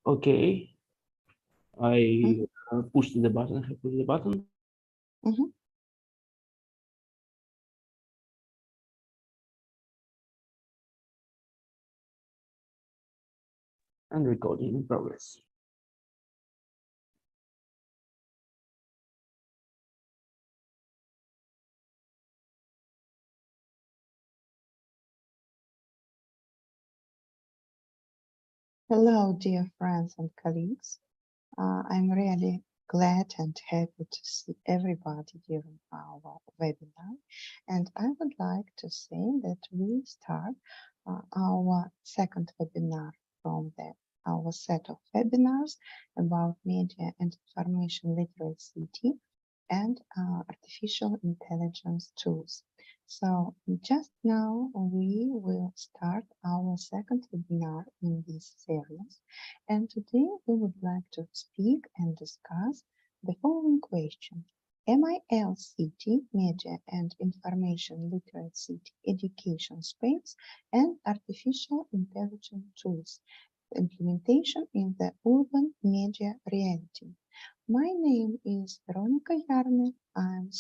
Okay, I pushed the button. I pushed the button. Mhm. And recording in progress. Hello, dear friends and colleagues. I'm really glad and happy to see everybody during our webinar. And I would like to say that we start our second webinar from our set of webinars about media and information literacy and artificial intelligence tools. So just now we will start our second webinar in this series, and today we would like to speak and discuss the following question. MILCT, Media and Information Literacy Education Space, and Artificial Intelligence Tools, implementation in the urban media reality. My name is Veronica Yarne. I'm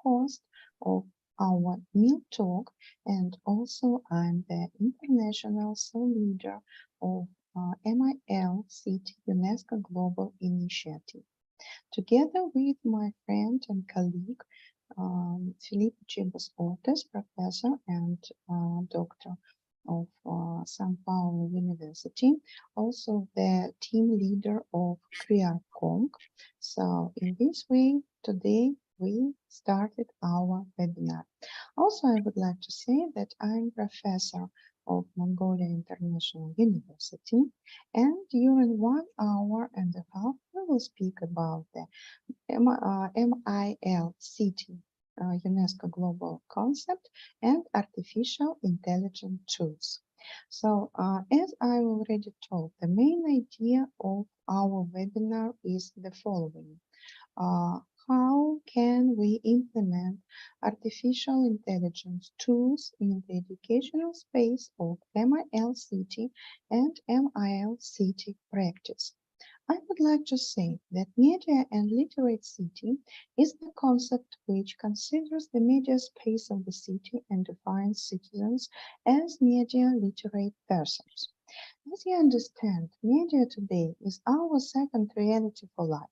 host of our Meal Talk, and also I'm the international leader of MIL City UNESCO Global Initiative. Together with my friend and colleague Felipe Chibas Ortiz, professor and doctor of São Paulo University, also the team leader of CREACONG. So in this way, today we started our webinar. Also, I would like to say that I'm professor of Mongolia International University, and during 1 hour and a half, we will speak about the MILCT, UNESCO Global Concept, and Artificial Intelligence Tools. So, as I already told, the main idea of our webinar is the following. How can we implement artificial intelligence tools in the educational space of MILCT and MILCT practice? I would like to say that media and literate city is the concept which considers the media space of the city and defines citizens as media literate persons. As you understand, media today is our second reality for life.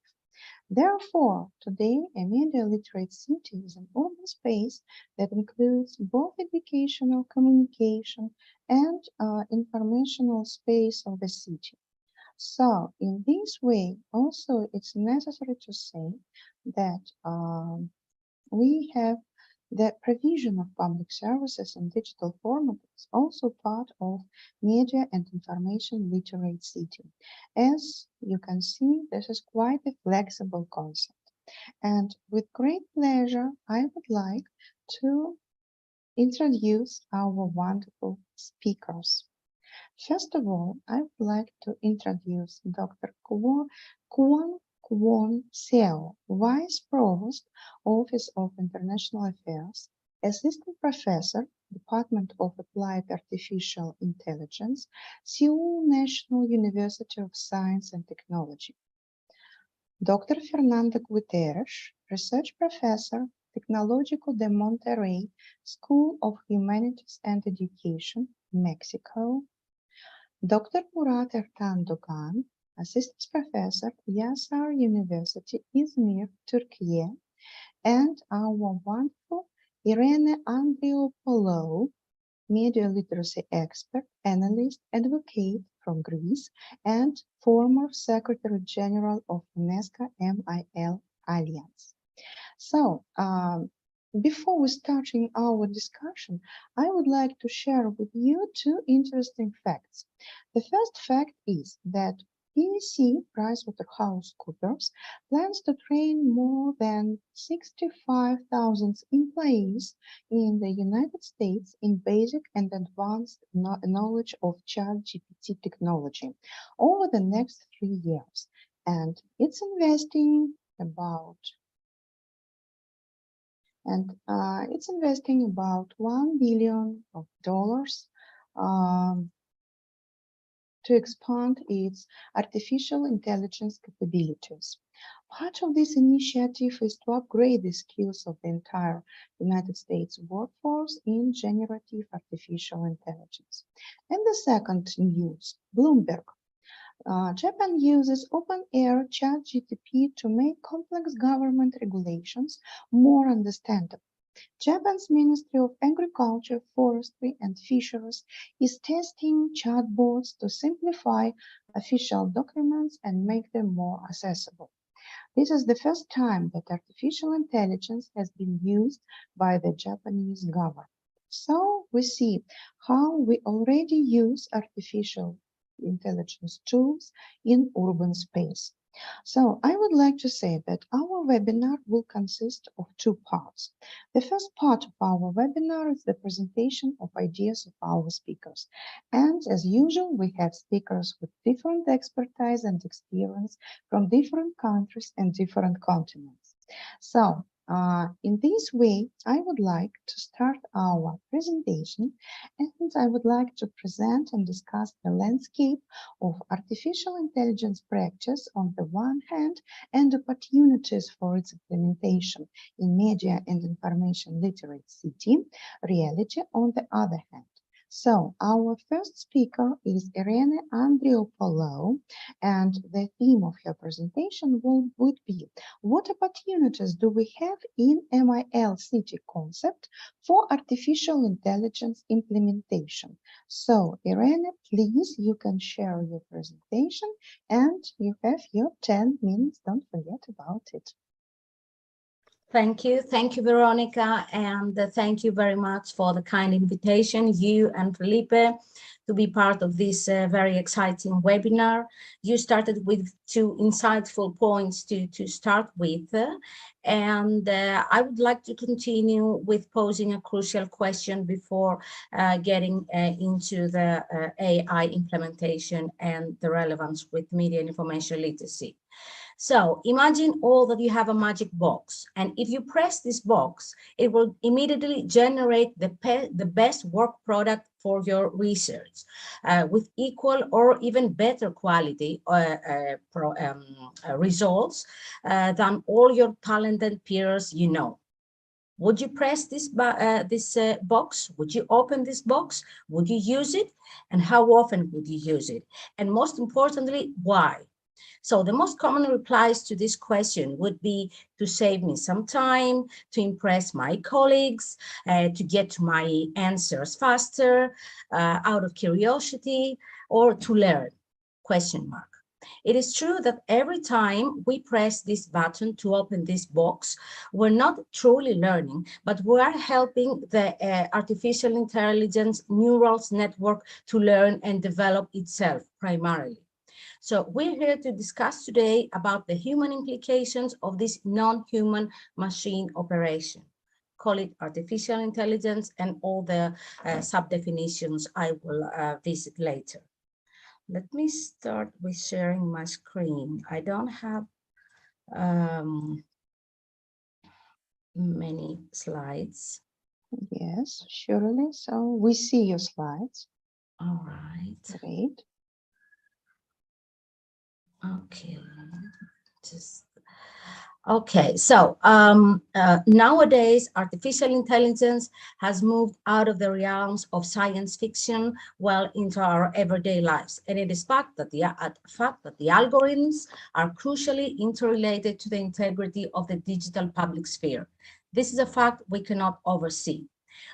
Therefore, today, a media literate city is an urban space that includes both educational, communication, and informational space of the city. So, in this way, also it's necessary to say that we have the provision of public services in digital format is also part of media and information literate city. As you can see, this is quite a flexible concept. And with great pleasure, I would like to introduce our wonderful speakers. First of all, I would like to introduce Dr. Kwon Kwon Seo, Vice Provost, Office of International Affairs, Assistant Professor, Department of Applied Artificial Intelligence, Seoul National University of Science and Technology. Dr. Fernanda Guterres, Research Professor, Tecnológico de Monterrey, School of Humanities and Education, Mexico. Dr. Murat Ertan Dogan, Assistant Professor, Yasar University, Izmir, Turkey, and our wonderful Irene Andriopoulou, media literacy expert, analyst, advocate from Greece, and former Secretary General of UNESCO MIL Alliance. So, before we starting our discussion, I would like to share with you two interesting facts. The first fact is that PwC, PricewaterhouseCoopers, plans to train more than 65,000 employees in the United States in basic and advanced knowledge of ChatGPT technology over the next 3 years. And it's investing about $1 billion to expand its artificial intelligence capabilities. Part of this initiative is to upgrade the skills of the entire United States workforce in generative artificial intelligence. And the second news, Bloomberg. Japan uses OpenAI ChatGPT to make complex government regulations more understandable. Japan's Ministry of Agriculture, Forestry and Fisheries is testing chatbots to simplify official documents and make them more accessible. This is the first time that artificial intelligence has been used by the Japanese government. So we see how we already use artificial intelligence tools in urban space. So I would like to say that our webinar will consist of two parts. The first part of our webinar is the presentation of ideas of our speakers. And as usual, we have speakers with different expertise and experience from different countries and different continents. So in this way, I would like to start our presentation, and I would like to present and discuss the landscape of artificial intelligence practice on the one hand and opportunities for its implementation in media and information literacy reality on the other hand. So our first speaker is Irene Andriopoulou, and the theme of her presentation would be: what opportunities do we have in MIL city concept for artificial intelligence implementation? So Irene, please, you can share your presentation and you have your 10 minutes. Don't forget about it. Thank you, Veronica, and thank you very much for the kind invitation, you and Felipe, to be part of this very exciting webinar. You started with two insightful points to start with, and I would like to continue with posing a crucial question before getting into the AI implementation and the relevance with media and information literacy. So imagine all that you have a magic box, and if you press this box, it will immediately generate the best work product for your research with equal or even better quality results than all your talented peers you know. Would you press this box? Would you open this box? Would you use it? And how often would you use it? And most importantly, why? So the most common replies to this question would be to save me some time, to impress my colleagues, to get to my answers faster, out of curiosity, or to learn, question mark. It is true that every time we press this button to open this box, we're not truly learning, but we are helping the artificial intelligence neural network to learn and develop itself primarily. So we're here to discuss today about the human implications of this non-human machine operation. Call it artificial intelligence and all the sub-definitions I will visit later. Let me start with sharing my screen. I don't have many slides. Yes, surely. So we see your slides. All right. Great. Okay, okay, so nowadays artificial intelligence has moved out of the realms of science fiction well into our everyday lives, and it is fact that the algorithms are crucially interrelated to the integrity of the digital public sphere. This is a fact we cannot oversee.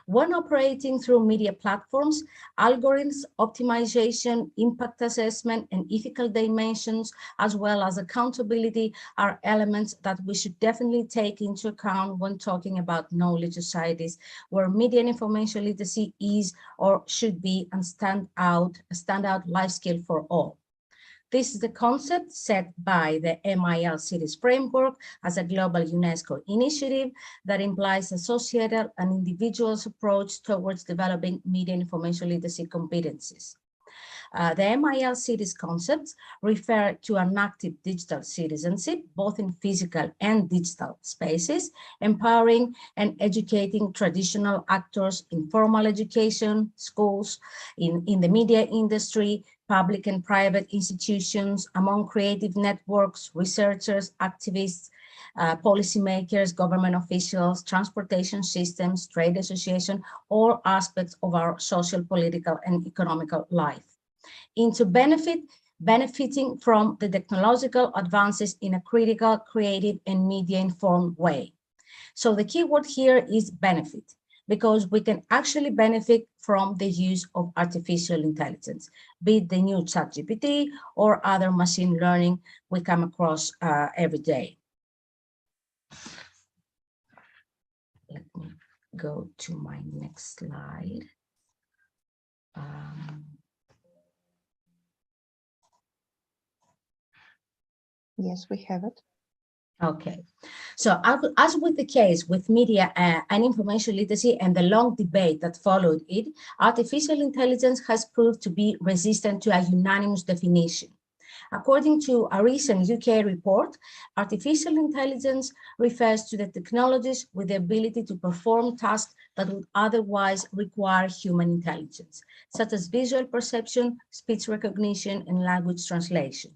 When operating through media platforms, algorithms, optimization, impact assessment, and ethical dimensions, as well as accountability, are elements that we should definitely take into account when talking about knowledge societies where media and information literacy is or should be a standout life skill for all. This is the concept set by the MIL Cities Framework as a global UNESCO initiative that implies a societal and individual's approach towards developing media and information literacy competencies. The MIL cities concepts refer to an active digital citizenship, both in physical and digital spaces, empowering and educating traditional actors in formal education, schools, in the media industry, public and private institutions, among creative networks, researchers, activists, policymakers, government officials, transportation systems, trade associations, all aspects of our social, political, and economical life, into benefiting from the technological advances in a critical, creative, and media-informed way. So the key word here is benefit, because we can actually benefit from the use of artificial intelligence, be it the new ChatGPT or other machine learning we come across every day. Let me go to my next slide. Yes, we have it. Okay, so as with the case with media and information literacy and the long debate that followed it, artificial intelligence has proved to be resistant to a unanimous definition. According to a recent UK report, artificial intelligence refers to the technologies with the ability to perform tasks that would otherwise require human intelligence, such as visual perception, speech recognition, and language translation.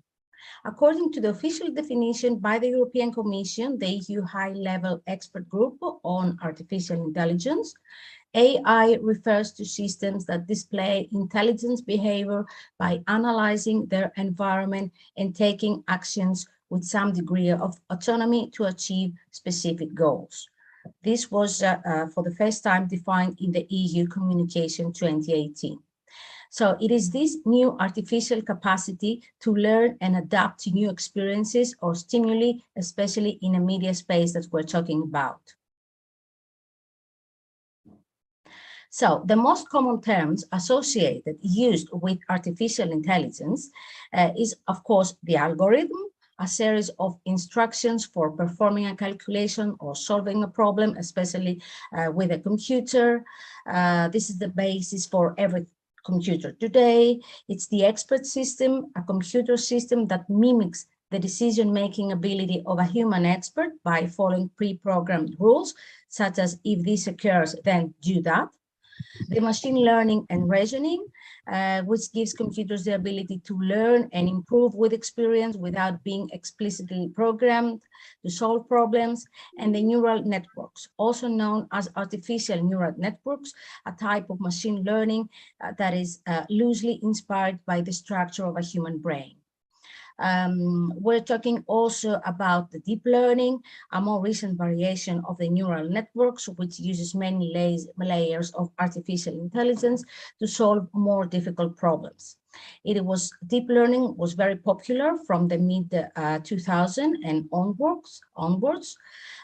According to the official definition by the European Commission, the EU High-Level Expert Group on Artificial Intelligence, AI refers to systems that display intelligence behavior by analyzing their environment and taking actions with some degree of autonomy to achieve specific goals. This was for the first time defined in the EU Communication 2018. So it is this new artificial capacity to learn and adapt to new experiences or stimuli, especially in a media space that we're talking about. So the most common terms associated, used with artificial intelligence is, of course, the algorithm, a series of instructions for performing a calculation or solving a problem, especially with a computer. This is the basis for every computer today. It's the expert system, a computer system that mimics the decision-making ability of a human expert by following pre-programmed rules, such as if this occurs, then do that. The machine learning and reasoning, which gives computers the ability to learn and improve with experience without being explicitly programmed to solve problems, and the neural networks, also known as artificial neural networks, a type of machine learning that is loosely inspired by the structure of a human brain. We're talking also about the deep learning, a more recent variation of the neural networks, which uses many layers of artificial intelligence to solve more difficult problems. Deep learning was very popular from the mid-2000s and onwards,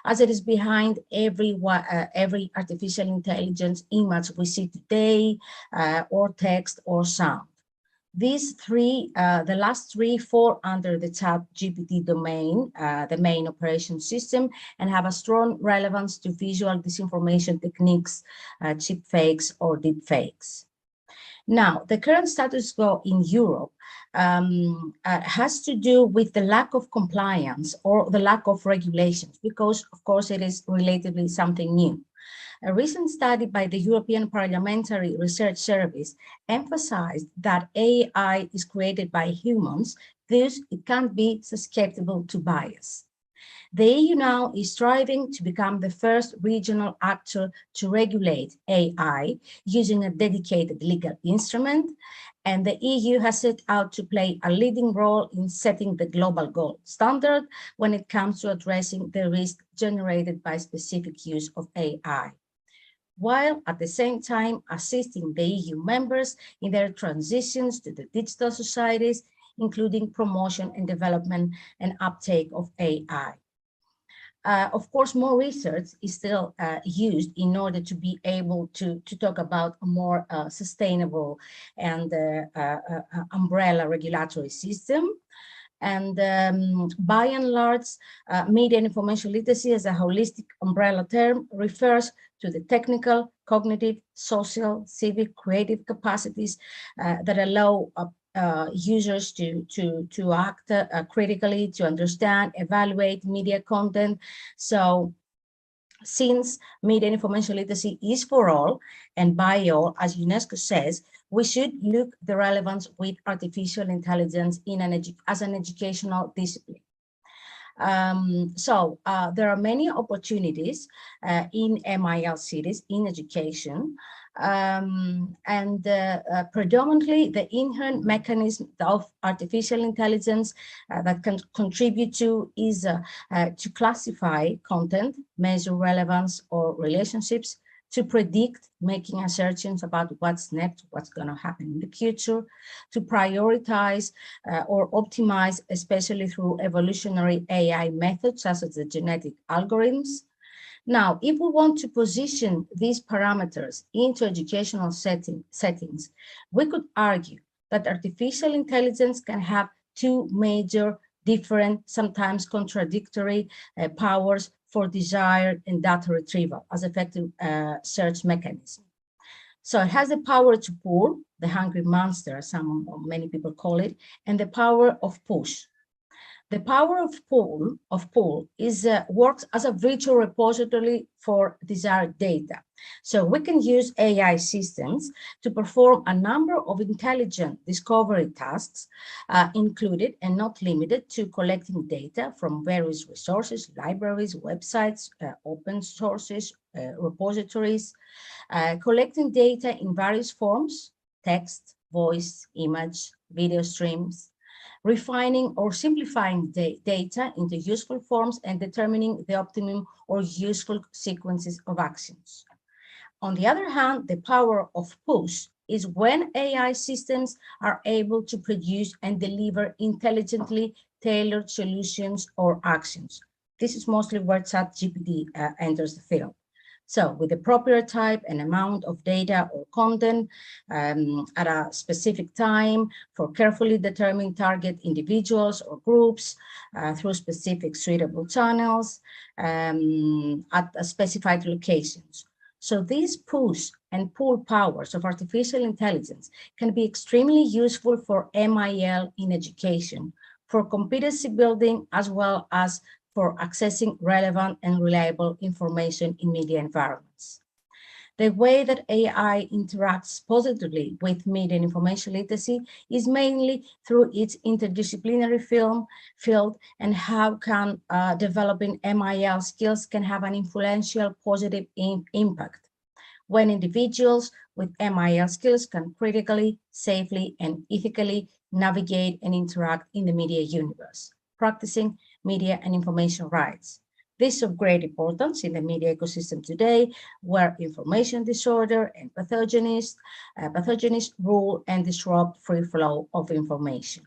as it is behind every artificial intelligence image we see today, or text or sound. These three, the last three, fall under the ChatGPT domain, the main operation system, and have a strong relevance to visual disinformation techniques, chip fakes or deep fakes. Now, the current status quo in Europe has to do with the lack of compliance or the lack of regulations, because, of course, it is relatively something new. A recent study by the European Parliamentary Research Service emphasized that AI is created by humans, thus it can't be susceptible to bias. The EU now is striving to become the first regional actor to regulate AI using a dedicated legal instrument, and the EU has set out to play a leading role in setting the global gold standard when it comes to addressing the risk generated by specific use of AI, while at the same time assisting the EU members in their transitions to the digital societies, including promotion and development and uptake of AI. Of course, more research is still used in order to be able to talk about a more sustainable and umbrella regulatory system. And by and large, media and information literacy as a holistic umbrella term refers to the technical, cognitive, social, civic, creative capacities that allow users to act critically, to understand, evaluate media content. So since media and information literacy is for all and by all, as UNESCO says, we should look the relevance with artificial intelligence in as an educational discipline. There are many opportunities in MIL cities in education, predominantly the inherent mechanism of artificial intelligence that can contribute to is to classify content, measure relevance or relationships, to predict, making assertions about what's next, what's going to happen in the future, to prioritize or optimize, especially through evolutionary AI methods, such as the genetic algorithms. Now, if we want to position these parameters into educational settings, we could argue that artificial intelligence can have two major, different, sometimes contradictory powers for desire and data retrieval as effective search mechanism. So it has the power to pull, the hungry monster, many people call it, and the power of push. The power of pull is works as a virtual repository for desired data. So we can use AI systems to perform a number of intelligent discovery tasks, included and not limited to collecting data from various resources, libraries, websites, open sources, repositories, collecting data in various forms, text, voice, image, video streams, refining or simplifying data into useful forms and determining the optimum or useful sequences of actions. On the other hand, the power of push is when AI systems are able to produce and deliver intelligently tailored solutions or actions. This is mostly where ChatGPT enters the field. So with the proper type and amount of data or content at a specific time for carefully determined target individuals or groups through specific suitable channels at specified locations. So these push and pull powers of artificial intelligence can be extremely useful for MIL in education, for competency building, as well as for accessing relevant and reliable information in media environments. The way that AI interacts positively with media and information literacy is mainly through its interdisciplinary field and how can developing MIL skills can have an influential positive impact when individuals with MIL skills can critically, safely, and ethically navigate and interact in the media universe, practicing media and information rights. This is of great importance in the media ecosystem today, where information disorder and pathogenists rule and disrupt free flow of information.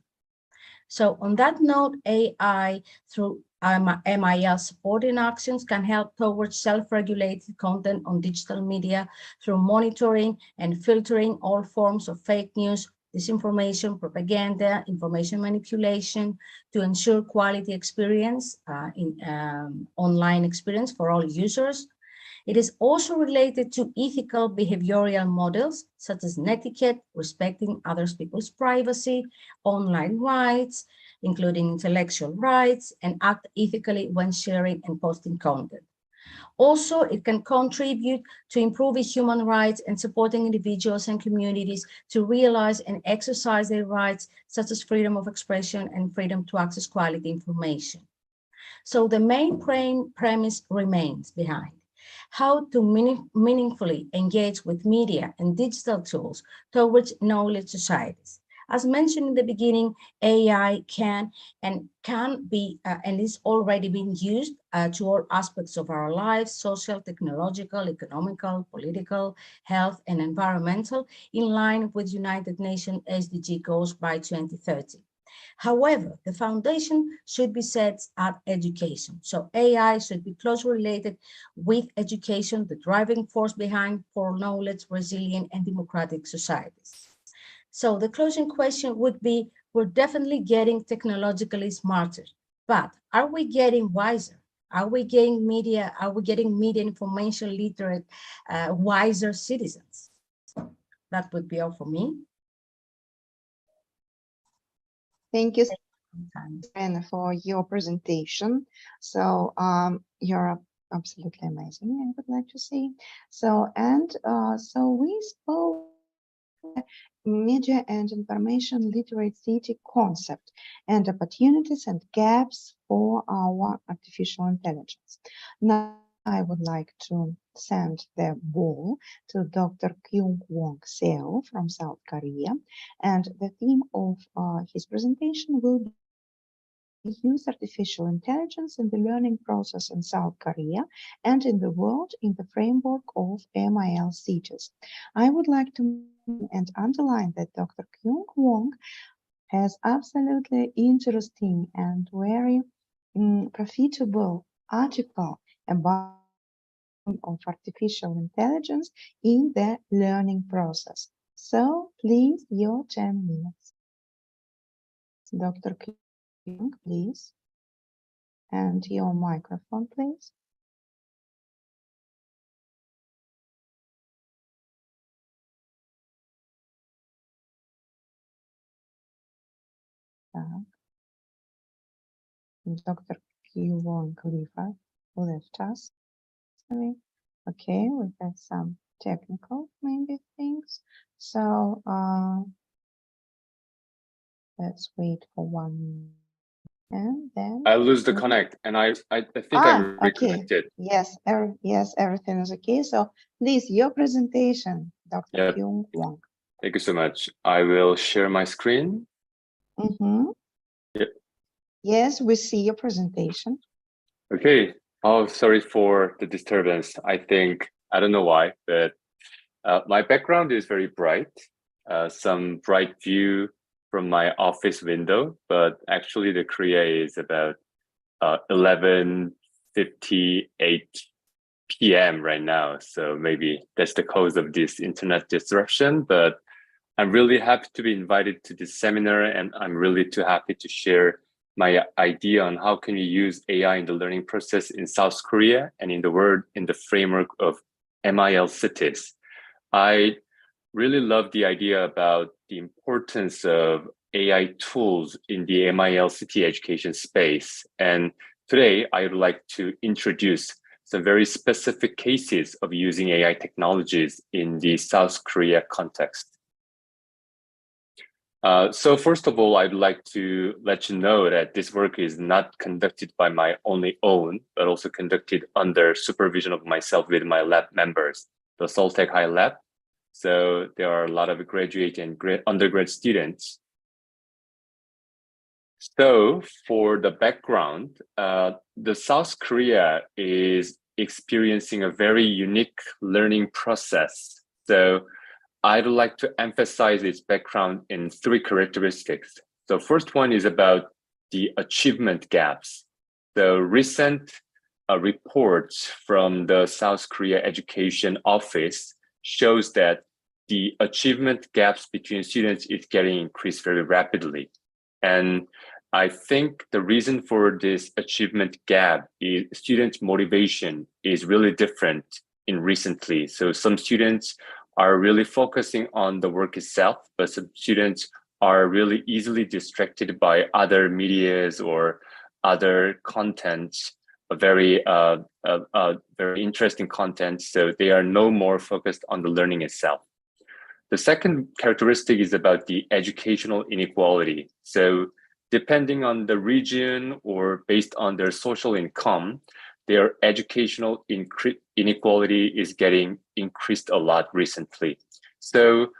So on that note, AI through MIL supporting actions can help towards self-regulated content on digital media through monitoring and filtering all forms of fake news, disinformation, propaganda, information manipulation to ensure quality experience online experience for all users. It is also related to ethical behavioral models such as netiquette, respecting other people's privacy, online rights, including intellectual rights, and act ethically when sharing and posting content. Also, it can contribute to improving human rights and supporting individuals and communities to realize and exercise their rights, such as freedom of expression and freedom to access quality information. So the main premise remains behind: how to meaningfully engage with media and digital tools towards knowledge societies. As mentioned in the beginning, AI can be and is already being used to all aspects of our lives: social, technological, economical, political, health, and environmental, in line with United Nations SDG goals by 2030. However, the foundation should be set at education. So AI should be closely related with education, the driving force behind for knowledge, resilient, and democratic societies. So the closing question would be, we're definitely getting technologically smarter, but are we getting wiser? Are we getting media? Are we getting media information literate, wiser citizens? That would be all for me. Thank you, Time. Serena, for your presentation. So you're absolutely amazing, I would like to say. So, and so we spoke media and information literacy concept and opportunities and gaps for our artificial intelligence. Now, I would like to send the ball to Dr. Kyung Wong Seo from South Korea, and the theme of his presentation will be use artificial intelligence in the learning process in South Korea and in the world in the framework of MIL cities. I would like to and underline that Dr. Kyung Wong has absolutely interesting and very profitable article about of artificial intelligence in the learning process. So please, your 10 minutes. Dr. Kyung, please. And your microphone, please. Dr. Kyung left us. Sorry. Okay, we have some technical maybe things. So let's wait for 1 minute. And then I lose the connect, and I think I'm okay. reconnected. Yes, yes, everything is okay. So please, your presentation, Dr. Yep. Kyung Wong. Thank you so much. I will share my screen. Yep. Yes, we see your presentation. Okay. Oh, sorry for the disturbance. I don't know why, but my background is very bright. Some bright view from my office window, but actually the Korea is about 11:58 p.m. right now. So maybe that's the cause of this internet disruption, but I'm really happy to be invited to this seminar, and I'm really too happy to share my idea on how can we use AI in the learning process in South Korea and in the world in the framework of MIL cities. I really love the idea about the importance of AI tools in the MIL city education space. And today I would like to introduce some very specific cases of using AI technologies in the South Korea context. So first of all, I'd like to let you know that this work is not conducted by my only own, but also conducted under supervision of myself with my lab members, the Seoul Tech High Lab. So there are a lot of graduate and undergrad students. So for the background, the South Korea is experiencing a very unique learning process. So I'd like to emphasize its background in 3 characteristics. So first one is about the achievement gaps. The recent reports from the South Korea Education Office shows that the achievement gaps between students is getting increased very rapidly. And I think the reason for this achievement gap is student motivation is really different in recently. So some students are really focusing on the work itself, but some students are really easily distracted by other medias or other content, very interesting content. So they are no more focused on the learning itself. The second characteristic is about the educational inequality. So depending on the region or based on their social income, their educational inequality is getting increased a lot recently. So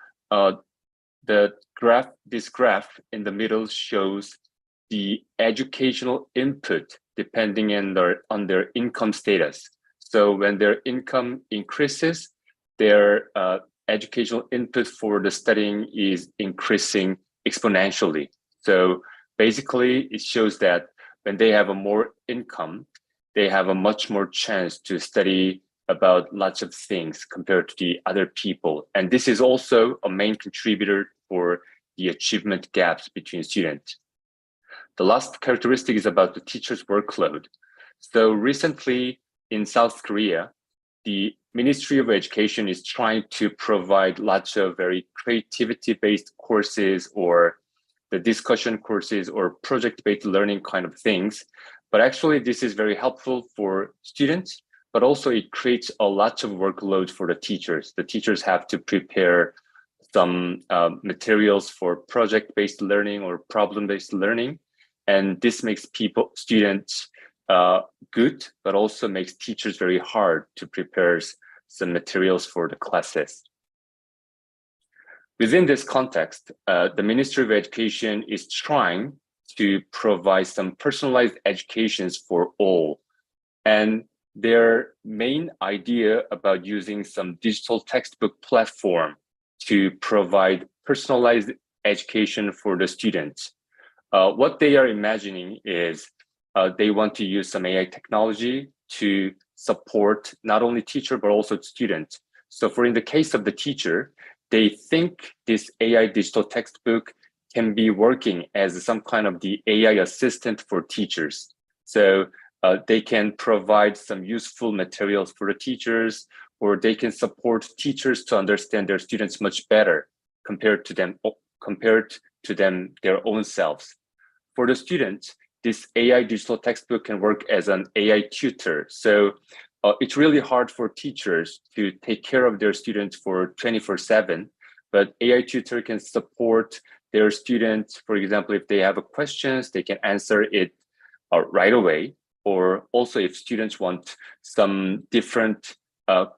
this graph in the middle shows the educational input depending on their income status. So when their income increases, their educational input for the studying is increasing exponentially. So basically, it shows that when they have a more income, they have a much more chance to study about lots of things compared to the other people. And this is also a main contributor for the achievement gaps between students. The last characteristic is about the teacher's workload. So recently in South Korea, the Ministry of Education is trying to provide lots of very creativity-based courses or the discussion courses or project-based learning kind of things. But actually, this is very helpful for students, but also it creates a lot of workload for the teachers. The teachers have to prepare some materials for project-based learning or problem-based learning. And this makes students good, but also makes teachers very hard to prepare some materials for the classes. Within this context, the Ministry of Education is trying to provide some personalized educations for all. And their main idea about using some digital textbook platform to provide personalized education for the students. What they are imagining is they want to use some AI technology to support not only teacher, but also students. So in the case of the teacher, they think this AI digital textbook can be working as some kind of the AI assistant for teachers. So they can provide some useful materials for the teachers, or they can support teachers to understand their students much better compared to them their own selves. For the students, this AI digital textbook can work as an AI tutor. So it's really hard for teachers to take care of their students for 24/7, but AI tutor can support their students. For example, if they have questions, they can answer it right away. Or also if students want some different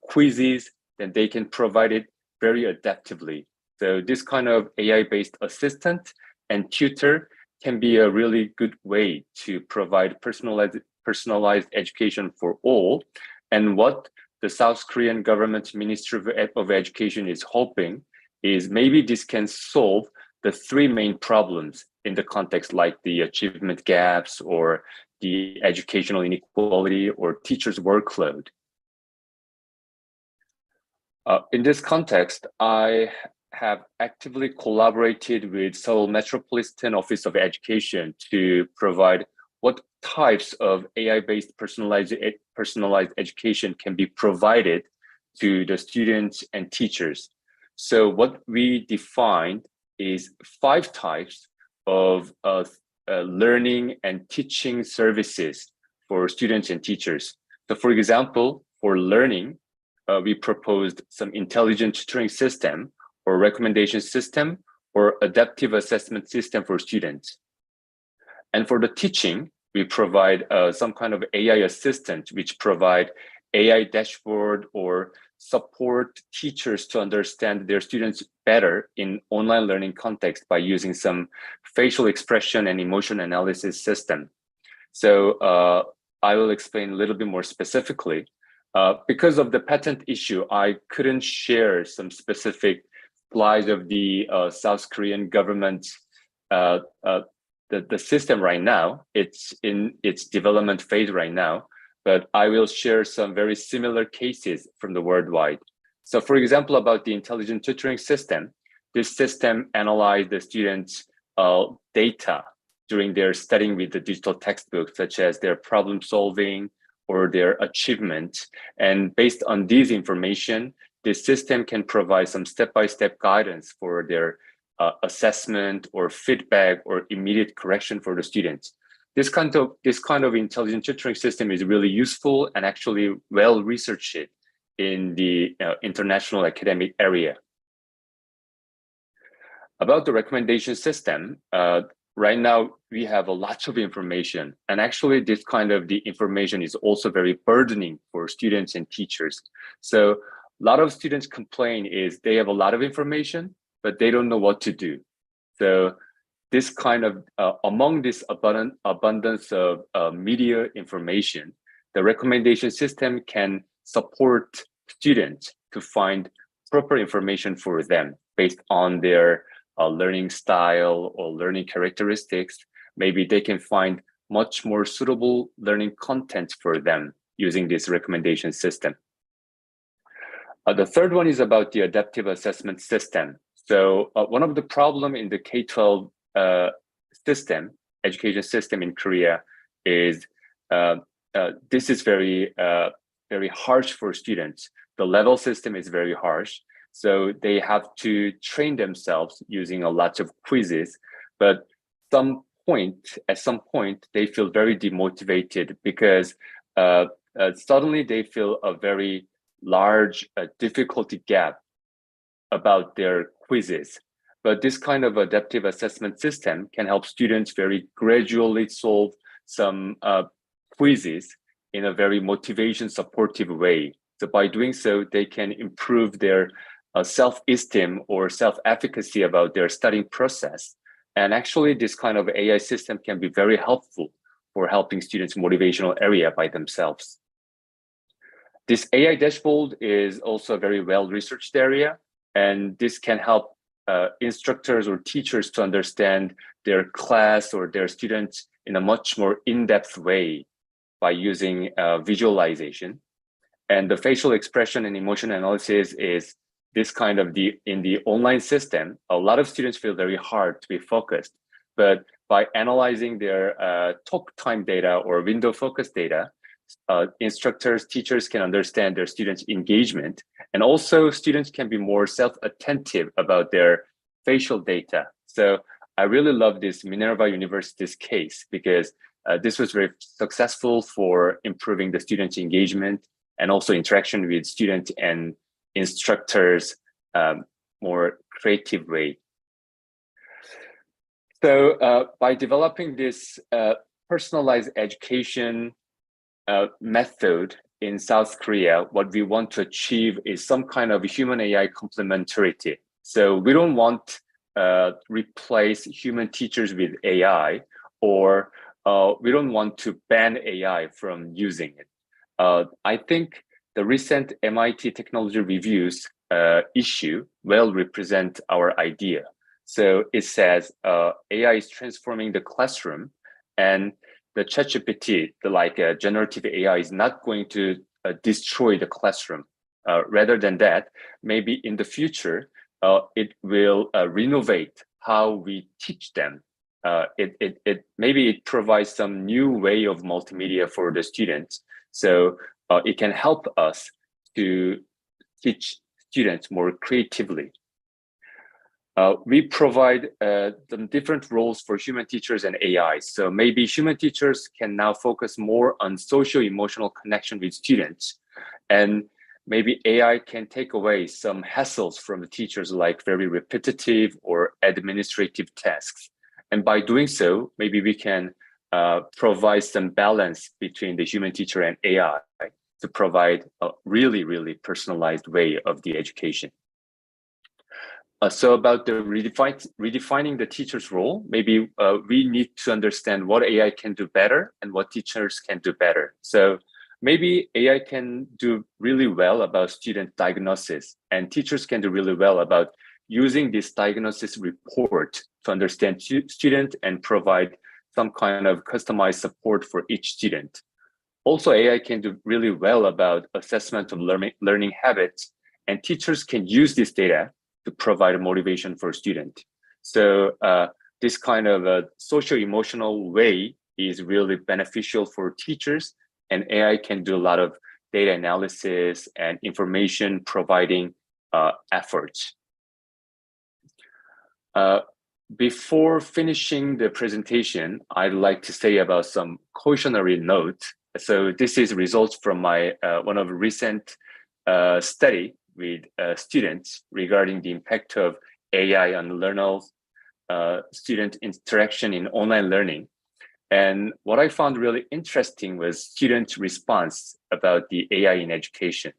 quizzes, then they can provide it very adaptively. So this kind of AI-based assistant and tutor can be a really good way to provide personalized education for all. And what the South Korean government Ministry of Education is hoping is maybe this can solve the three main problems in the context, like the achievement gaps or the educational inequality or teachers' workload. In this context, I have actively collaborated with Seoul Metropolitan Office of Education to provide what types of AI-based personalized education can be provided to the students and teachers. So what we defined is 5 types of learning and teaching services for students and teachers. So for example, for learning, we proposed some intelligent tutoring system or recommendation system or adaptive assessment system for students. And for the teaching, we provide some kind of AI assistant, which provide AI dashboard or support teachers to understand their students better in online learning context by using some facial expression and emotion analysis system. So I will explain a little bit more specifically. Because of the patent issue, I couldn't share some specific slides of the South Korean government the system right now. It's in its development phase right now, but I will share some very similar cases from the worldwide. So for example, about the intelligent tutoring system, this system analyzed the students' data during their studying with the digital textbook, such as their problem solving or their achievement. And based on these information, this system can provide some step-by-step guidance for their assessment or feedback or immediate correction for the students. This kind of intelligent tutoring system is really useful and actually well researched in the international academic area. About the recommendation system, right now we have a lot of information, and actually this kind of the information is also very burdening for students and teachers. So a lot of students complain is they have a lot of information, but they don't know what to do. So this kind of, among this abundance of media information, the recommendation system can support students to find proper information for them based on their learning style or learning characteristics. Maybe they can find much more suitable learning content for them using this recommendation system. The third one is about the adaptive assessment system. So one of the problem in the K-12 system, education system in Korea, is this is very harsh for students. The level system is very harsh, so they have to train themselves using a lot of quizzes. But at some point, they feel very demotivated because suddenly they feel a very large difficulty gap about their quizzes. But this kind of adaptive assessment system can help students very gradually solve some quizzes in a very motivation supportive way. So by doing so, they can improve their self-esteem or self-efficacy about their studying process. And actually, this kind of AI system can be very helpful for helping students motivational area by themselves. This AI dashboard is also a very well-researched area, and this can help instructors or teachers to understand their class or their students in a much more in-depth way by using visualization. And the facial expression and emotion analysis is this kind of in the online system, a lot of students feel very hard to be focused, but by analyzing their talk time data or window focus data, instructors, teachers can understand their students' engagement, and also students can be more self-attentive about their facial data. So I really love this Minerva University's case because this was very successful for improving the students' engagement and also interaction with students and instructors more creative way. So by developing this personalized education method in South Korea, what we want to achieve is some kind of human AI complementarity. So we don't want replace human teachers with AI, or we don't want to ban AI from using it. I think the recent MIT technology reviews issue well represent our idea. So it says AI is transforming the classroom, and the ChatGPT, the generative AI, is not going to destroy the classroom. Rather than that, maybe in the future, it will renovate how we teach them. Maybe it provides some new way of multimedia for the students. So it can help us to teach students more creatively. We provide the different roles for human teachers and AI. So maybe human teachers can now focus more on social-emotional connection with students. And maybe AI can take away some hassles from the teachers, like very repetitive or administrative tasks. And by doing so, maybe we can provide some balance between the human teacher and AI to provide a really, really personalized way of the education. So about the redefining the teacher's role, maybe we need to understand what AI can do better and what teachers can do better. So maybe AI can do really well about student diagnosis, and teachers can do really well about using this diagnosis report to understand student and provide some kind of customized support for each student. Also, AI can do really well about assessment of learning habits, and teachers can use this data to provide a motivation for students. So this kind of a socio-emotional way is really beneficial for teachers, and AI can do a lot of data analysis and information providing efforts. Before finishing the presentation, I'd like to say about some cautionary notes. So this is results from my one of recent study with students regarding the impact of AI on learners, student interaction in online learning. And what I found really interesting was student response about the AI in education.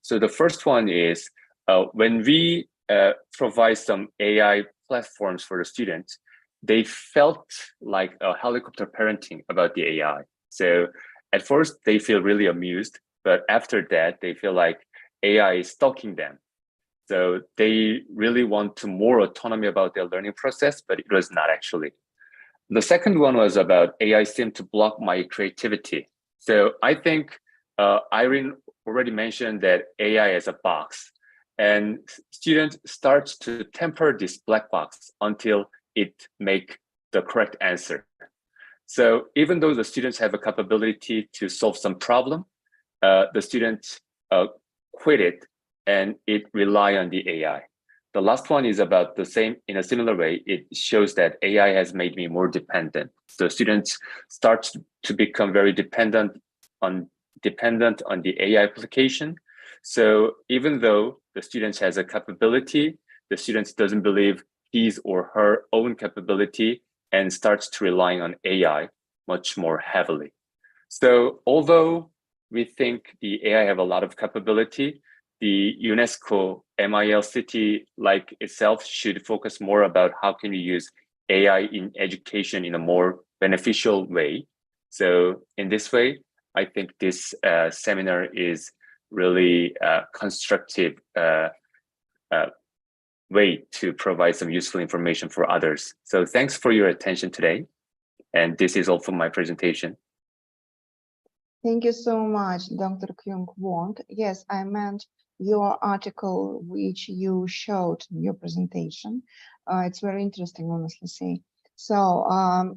So the first one is when we provide some AI platforms for the students, they felt like a helicopter parenting about the AI. So at first they feel really amused, but after that they feel like AI is stalking them. So they really want to more autonomy about their learning process, but it was not actually. The second one was about AI seemed to block my creativity. So I think Irene already mentioned that AI is a box, and student starts to temper this black box until it make the correct answer. So even though the students have a capability to solve some problem, the students quit it and it rely on the AI. The last one is about the same, in a similar way, it shows that AI has made me more dependent. So students start to become very dependent on the AI application. So even though the student has a capability, the student doesn't believe his or her own capability and starts to rely on AI much more heavily. So although we think the AI have a lot of capability, the UNESCO MIL city like itself should focus more about how can we use AI in education in a more beneficial way. So in this way, I think this seminar is really constructive way to provide some useful information for others. So thanks for your attention today. And this is all for my presentation. Thank you so much, Dr. Kyung Won. Yes, I meant your article, which you showed in your presentation. It's very interesting, honestly say. So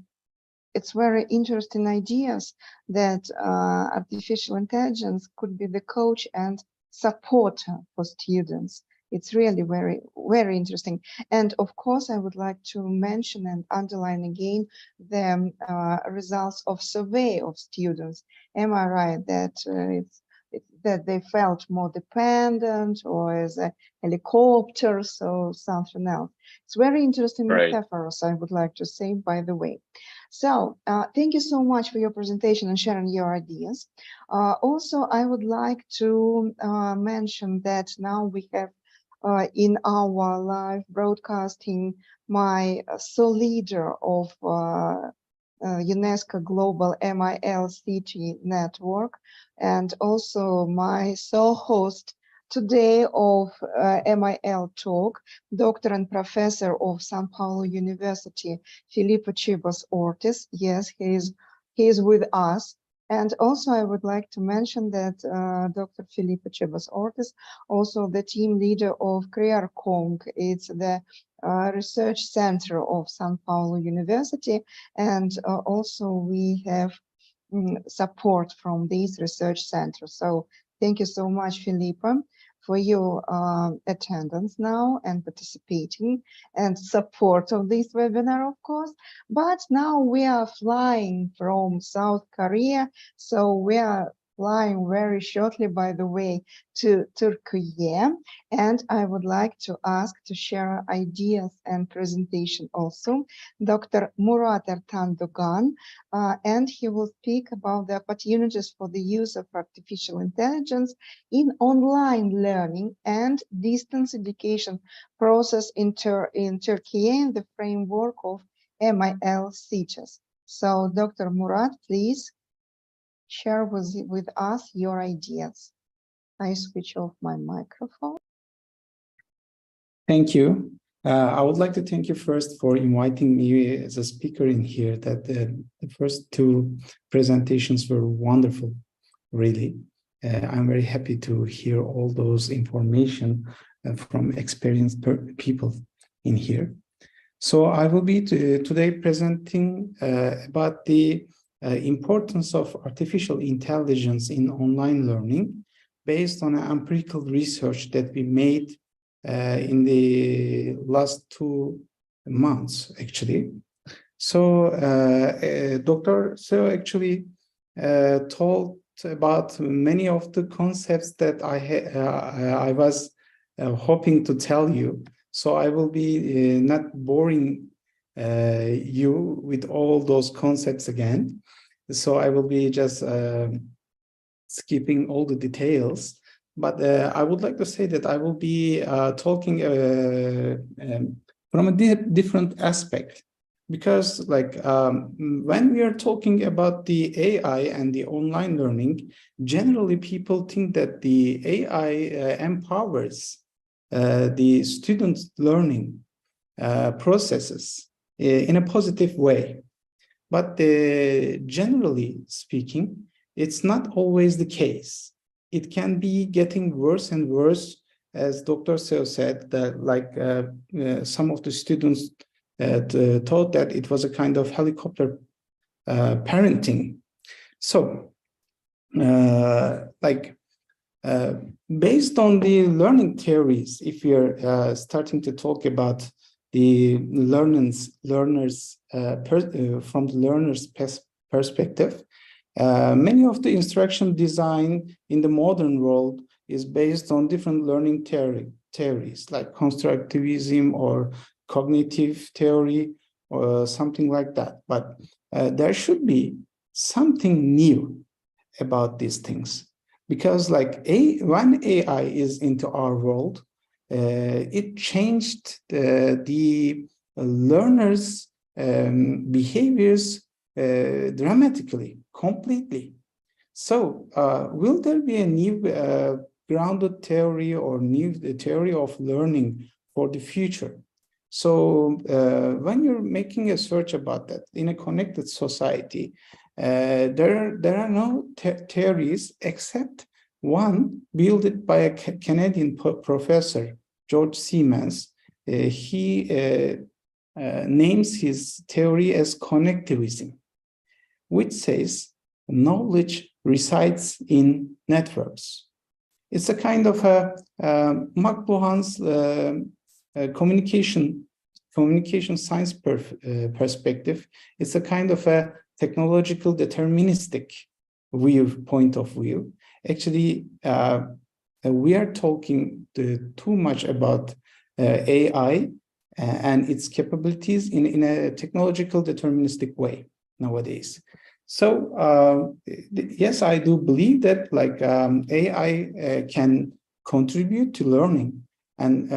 it's very interesting ideas that artificial intelligence could be the coach and supporter for students. It's really very, very interesting. And of course, I would like to mention and underline again the results of survey of students. Am I right that that they felt more dependent or as a helicopter, so something else? It's very interesting metaphors, I would like to say, by the way. So thank you so much for your presentation and sharing your ideas. Also, I would like to mention that now we have in our live broadcasting my co-leader of UNESCO Global MIL City Network, and also my co-host today of MIL Talk, Doctor and Professor of São Paulo University, Filipe Chibas Ortiz. Yes, he is with us. And also I would like to mention that Dr. Filipe Chibas Ortiz, also the team leader of CREARCONG. It's the research center of São Paulo University. And also we have support from this research center. So thank you so much, Filipe, for your attendance now and participating and support of this webinar, of course. But now we are flying from South Korea, so we are flying very shortly, by the way, to Turkey. And I would like to ask to share ideas and presentation also, Dr. Murat Ertan Dogan, and he will speak about the opportunities for the use of artificial intelligence in online learning and distance education process in Turkey in the framework of MIL CITES. So Dr. Murat, please share with us your ideas. I switch off my microphone. Thank you. I would like to thank you first for inviting me as a speaker in here. That the first two presentations were wonderful, really. I'm very happy to hear all those information from experienced people in here. So I will be today presenting about the importance of artificial intelligence in online learning based on an empirical research that we made in the last 2 months, actually. So Dr. So actually told about many of the concepts that I was hoping to tell you. So I will be not boring you with all those concepts again. So I will be just skipping all the details. But I would like to say that I will be talking from a different aspect, because like when we are talking about the AI and the online learning, generally people think that the AI empowers the students' learning processes in a positive way. But generally speaking, it's not always the case. It can be getting worse and worse as Dr. Seo said, that like some of the students thought that it was a kind of helicopter parenting. So, based on the learning theories, if you're starting to talk about the learners from the learner's perspective, many of the instruction design in the modern world is based on different learning theories like constructivism or cognitive theory or something like that. But there should be something new about these things, because like when AI is into our world, it changed the learners' behaviors dramatically, completely. So will there be a new grounded theory or new theory of learning for the future? So when you're making a search about that in a connected society, there are no theories except one built by a Canadian professor, George Siemens. He names his theory as connectivism, which says knowledge resides in networks. It's a kind of a McLuhan's communication science perspective. It's a kind of a technological deterministic point of view. Actually, we are talking too much about AI and its capabilities in a technological deterministic way nowadays. So yes, I do believe that like AI can contribute to learning, and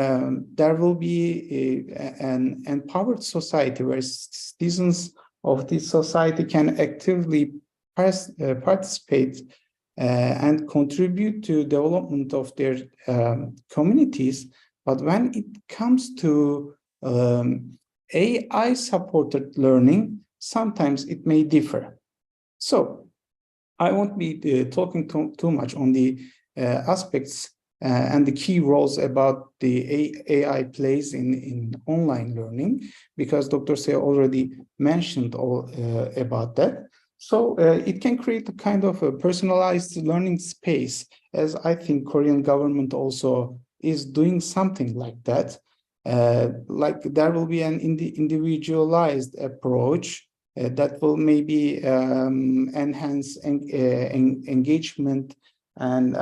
there will be an empowered society where citizens of this society can actively participate and contribute to development of their communities. But when it comes to AI-supported learning, sometimes it may differ. So I won't be talking too much on the aspects and the key roles about the AI plays in online learning, because Dr. Seo already mentioned all about that. So it can create a kind of a personalized learning space, as I think Korean government also is doing something like that. Like there will be an individualized approach that will maybe enhance engagement, and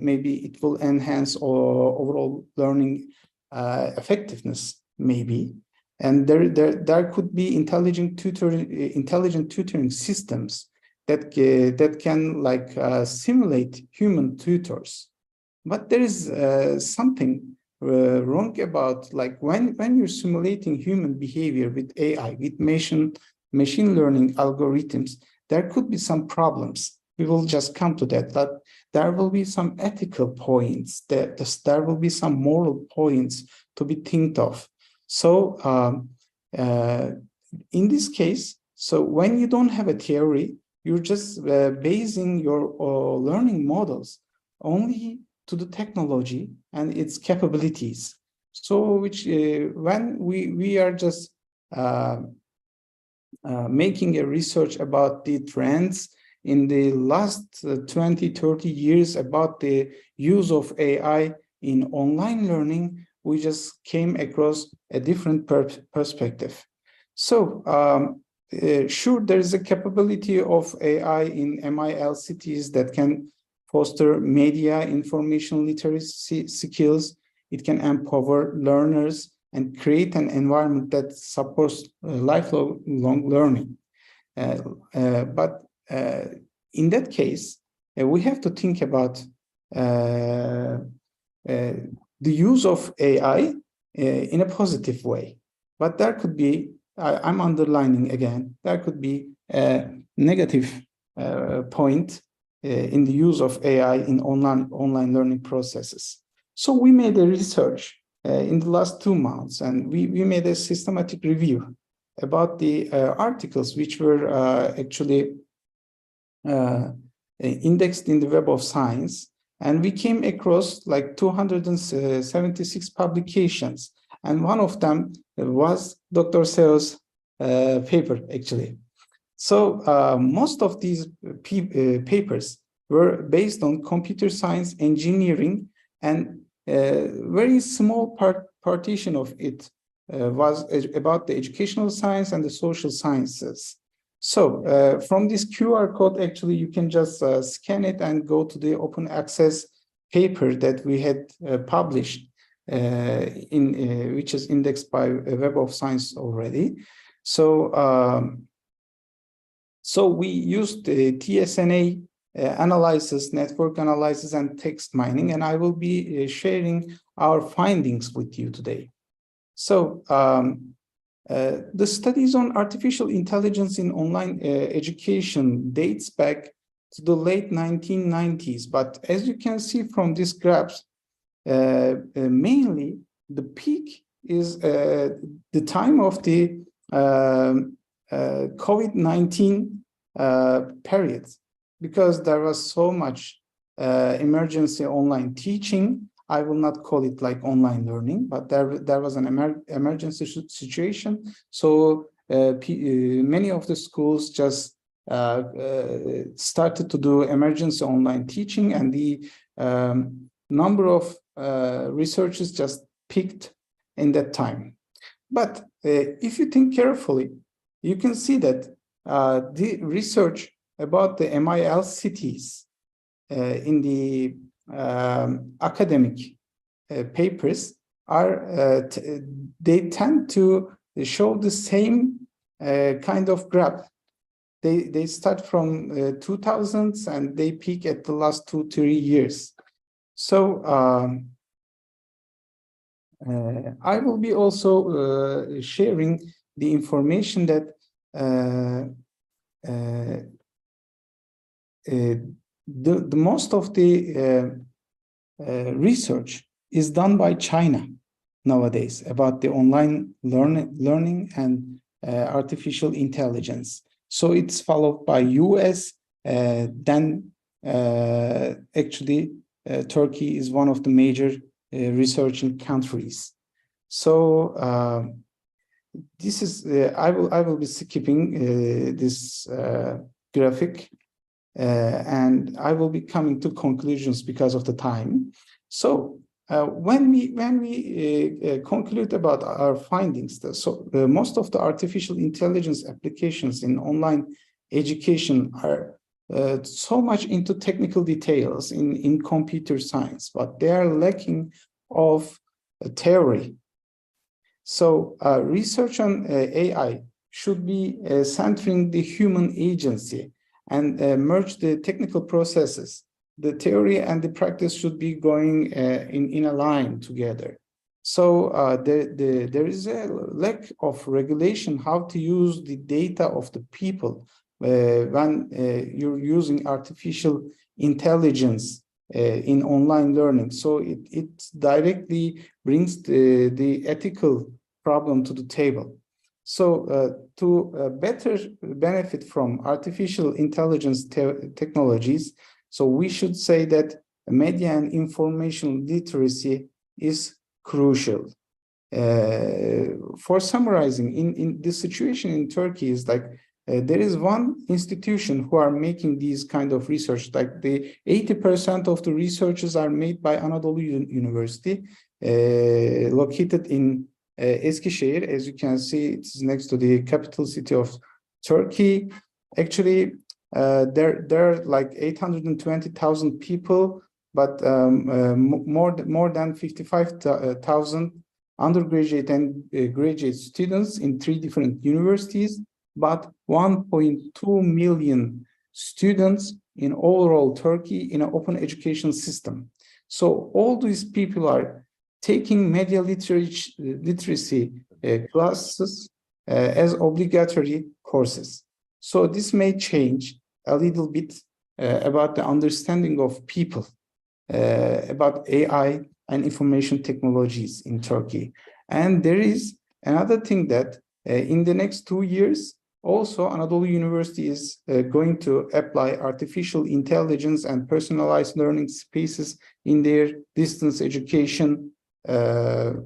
maybe it will enhance overall learning effectiveness, maybe. And there could be intelligent tutoring systems that can like simulate human tutors. But there is something wrong about like when you're simulating human behavior with AI, with machine learning algorithms, there could be some problems. We will just come to that. But there will be some ethical points, there will be some moral points to be think of. So in this case, so when you don't have a theory, you're just basing your learning models only to the technology and its capabilities. So which when we are just making a research about the trends in the last 20, 30 years about the use of AI in online learning, we just came across a different perspective. So sure, there is a capability of AI in MILCTs that can foster media information literacy skills. It can empower learners and create an environment that supports lifelong learning. But in that case, we have to think about the use of AI in a positive way. But there could be, I'm underlining again, there could be a negative point in the use of AI in online learning processes. So we made a research in the last 2 months, and we made a systematic review about the articles which were actually indexed in the Web of Science. and we came across like 276 publications, and one of them was Dr. Seo's paper, actually. So most of these papers were based on computer science, engineering, and very small partition of it was about the educational science and the social sciences. So from this QR code, actually, you can just scan it and go to the open access paper that we had published, which is indexed by Web of Science already. So, so we used TSNA analysis, network analysis, and text mining, and I will be sharing our findings with you today. So the studies on artificial intelligence in online education dates back to the late 1990s, but as you can see from this graph, mainly the peak is the time of the COVID-19 period, because there was so much emergency online teaching. I will not call it like online learning, but there was an emergency situation. So many of the schools just started to do emergency online teaching, and the number of researchers just peaked in that time. But if you think carefully, you can see that the research about the MIL cities in the academic papers are they tend to show the same kind of graph. They start from 2000s and they peak at the last 2-3 years. So I will be also sharing the information that the most of the research is done by China nowadays about the online learning and artificial intelligence. So it's followed by US, then actually Turkey is one of the major researching countries. So this is I will be skipping this graphic, and I will be coming to conclusions because of the time. So when we conclude about our findings, most of the artificial intelligence applications in online education are so much into technical details in computer science, but they are lacking of theory. So research on AI should be centering the human agency and merge the technical processes. The theory and the practice should be going in a line together. So there is a lack of regulation how to use the data of the people when you're using artificial intelligence in online learning. So it directly brings the ethical problem to the table. So to better benefit from artificial intelligence technologies, so we should say that media and information literacy is crucial. For summarizing, in this situation in Turkey is like there is one institution who are making these kind of research, like the 80% of the researches are made by Anadolu University, located in Eskişehir. As you can see, it's next to the capital city of Turkey. Actually, there are like 820,000 people, but more than 55,000 undergraduate and graduate students in 3 different universities, but 1.2 million students in overall Turkey in an open education system. So all these people are taking media literacy classes as obligatory courses. So this may change a little bit about the understanding of people about AI and information technologies in Turkey. And there is another thing that in the next 2 years, Also, Anadolu University is going to apply artificial intelligence and personalized learning spaces in their distance education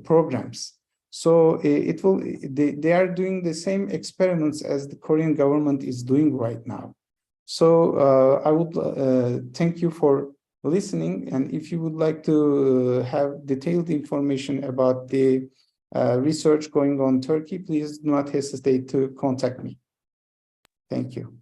programs. So they are doing the same experiments as the Korean government is doing right now. So I would thank you for listening. And if you would like to have detailed information about the research going on in Turkey, please do not hesitate to contact me. Thank you.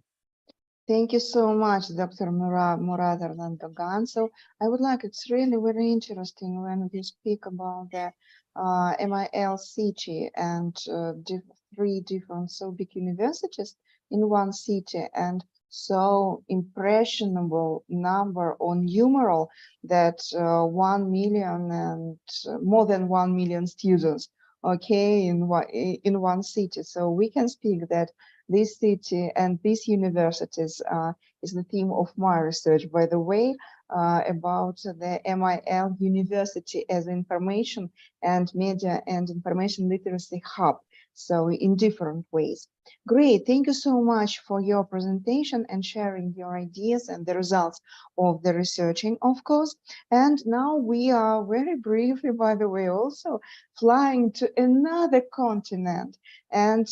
Thank you so much, Dr. Murad Erdogan. So I would like, it's really very interesting when we speak about the MIL-CG and 3 different so big universities in one city, and so impressionable number or numeral that 1 million and more than 1 million students, okay, in one city. So we can speak that this city and these universities is the theme of my research, by the way, about the MIL University as information and media and information literacy hub. So in different ways. Great, thank you so much for your presentation and sharing your ideas and the results of the researching, of course. And now we are very briefly, by the way, also flying to another continent. And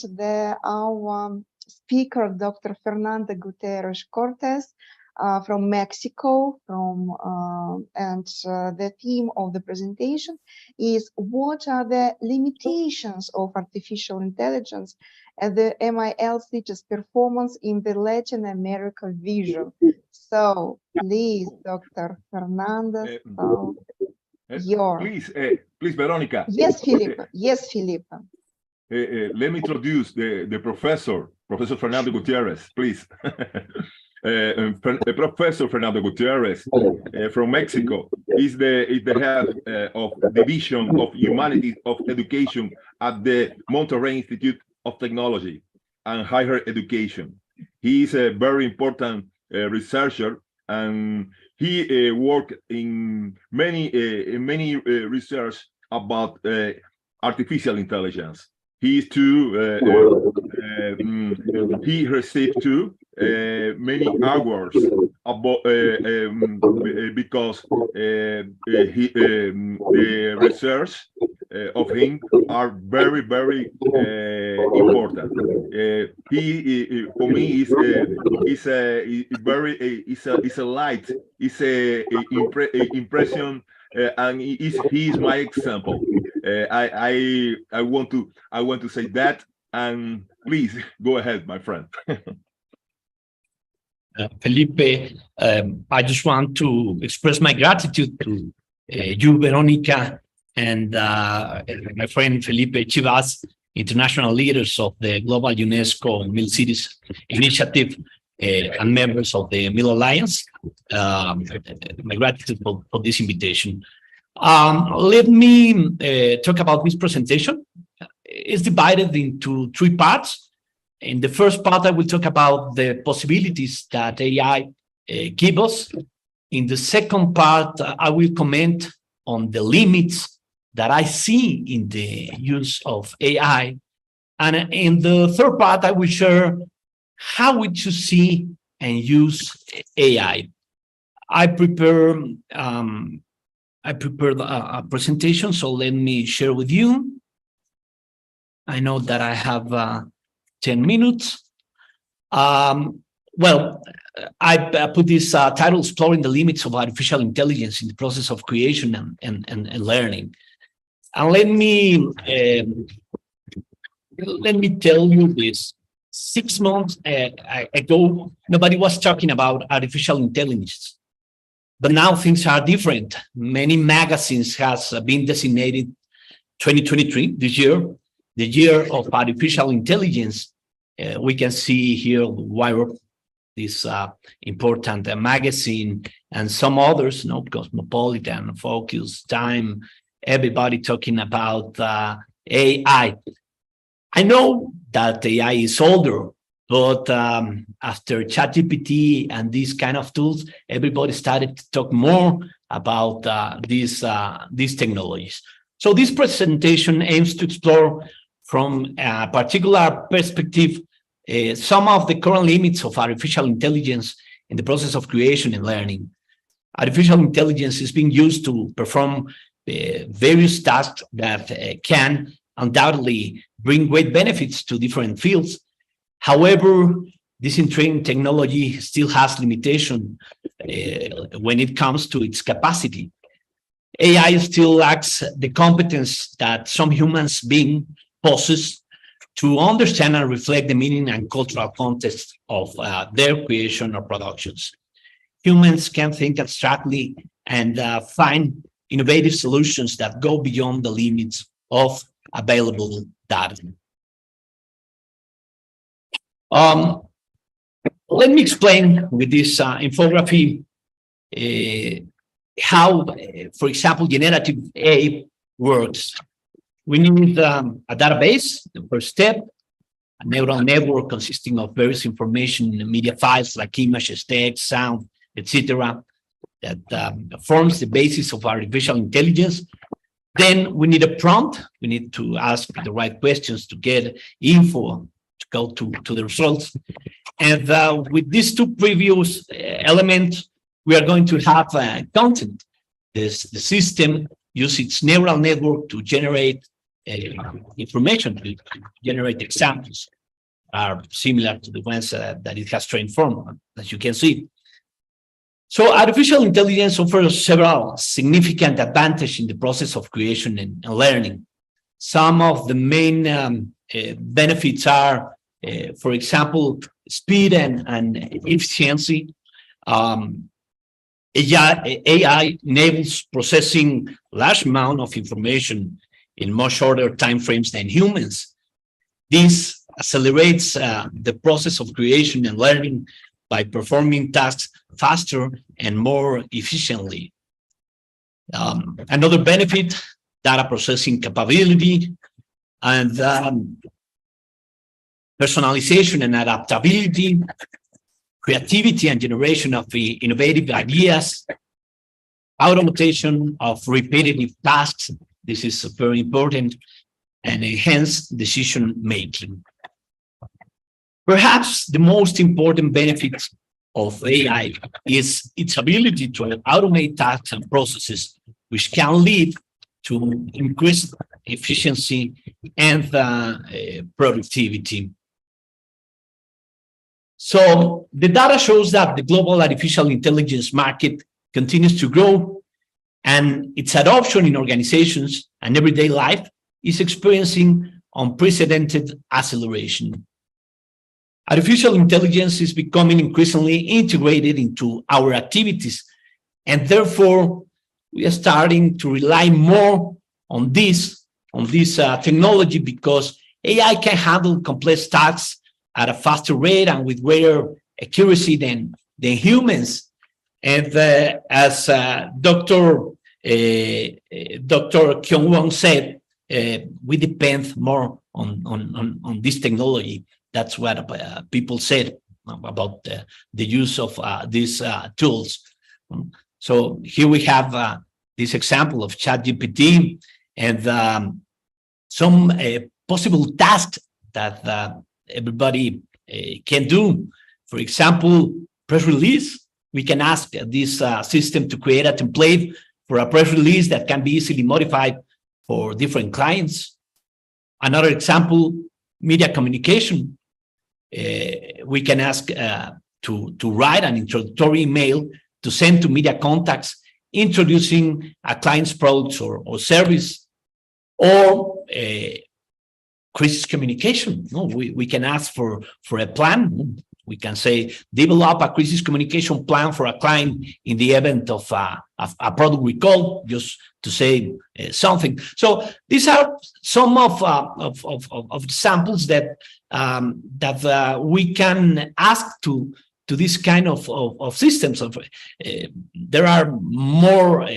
our speaker, Dr. Fernanda Gutierrez Cortez, from Mexico, and the theme of the presentation is what are the limitations of artificial intelligence and the MIL-CG's performance in the Latin America vision. So please, Dr. Fernanda, please, Veronica. Yes, Felipe. Yes, Felipe. Let me introduce the professor, Professor Fernando Gutierrez, please. Professor Fernando Gutierrez from Mexico is the head of Division of Humanities of Education at the Monterrey Institute of Technology and Higher Education. He is a very important researcher, and he worked in many research about artificial intelligence. He received many awards about because the research of him are very important. He for me is a light, is a impression, and he is my example. I want to say that, and please go ahead, my friend. Felipe, I just want to express my gratitude to you, Veronica, and my friend Felipe Chivas, international leaders of the Global UNESCO Mill Cities Initiative and members of the Mill Alliance. My gratitude for this invitation. Let me talk about this presentation. It's divided into 3 parts. In the first part, I will talk about the possibilities that AI give us. In the second part, I will comment on the limits that I see in the use of AI. And in the third part, I will share how we should see and use AI. I prepared a presentation, so let me share with you. I know that I have 10 minutes. Well, I put this title, Exploring the Limits of Artificial Intelligence in the Process of Creation and Learning. And let me tell you this. 6 months ago, nobody was talking about artificial intelligence. But now things are different. Many magazines has been designated 2023, this year, the year of artificial intelligence. We can see here Wired, this important magazine, and some others, Cosmopolitan, Focus, Time, everybody talking about AI. I know that AI is older, but after ChatGPT and these kind of tools, everybody started to talk more about these technologies. So this presentation aims to explore from a particular perspective some of the current limits of artificial intelligence in the process of creation and learning. Artificial intelligence is being used to perform various tasks that can undoubtedly bring great benefits to different fields. However, this training technology still has limitation when it comes to its capacity. AI still lacks the competence that some humans being possess to understand and reflect the meaning and cultural context of their creation or productions. Humans can think abstractly and find innovative solutions that go beyond the limits of available data. Let me explain with this infography how, for example, generative AI works. We need a database, the first step, a neural network consisting of various information in media files like images, text, sound, etc., that forms the basis of artificial intelligence. Then we need a prompt. We need to ask the right questions to get info to go to the results. And with these two previous elements, we are going to have content. The system uses its neural network to generate information, to generate examples are similar to the ones that it has trained from, as you can see. So artificial intelligence offers several significant advantages in the process of creation and learning. Some of the main benefits are, for example, speed and efficiency. AI enables processing large amount of information in much shorter timeframes than humans. This accelerates the process of creation and learning by performing tasks faster and more efficiently. Another benefit, data processing capability and personalization and adaptability, creativity and generation of innovative ideas, automation of repetitive tasks. This is very important, and enhanced decision making. Perhaps the most important benefit of AI is its ability to automate tasks and processes, which can lead to increased efficiency and productivity. So the data shows that the global artificial intelligence market continues to grow, and its adoption in organizations and everyday life is experiencing unprecedented acceleration. Artificial intelligence is becoming increasingly integrated into our activities, and therefore we are starting to rely more on this technology, because AI can handle complex tasks at a faster rate and with greater accuracy than humans. And as Dr. Kyung-Won said, we depend more on this technology. That's what people said about the use of these tools. So here we have this example of ChatGPT and some possible tasks that everybody can do. For example, press release. We can ask this system to create a template for a press release that can be easily modified for different clients. Another example, media communication. We can ask to write an introductory email to send to media contacts introducing a client's products or service, or crisis communication. No, we can ask for a plan. We can say, develop a crisis communication plan for a client in the event of a product recall, just to say something. So these are some of samples that we can ask to this kind of systems. There are more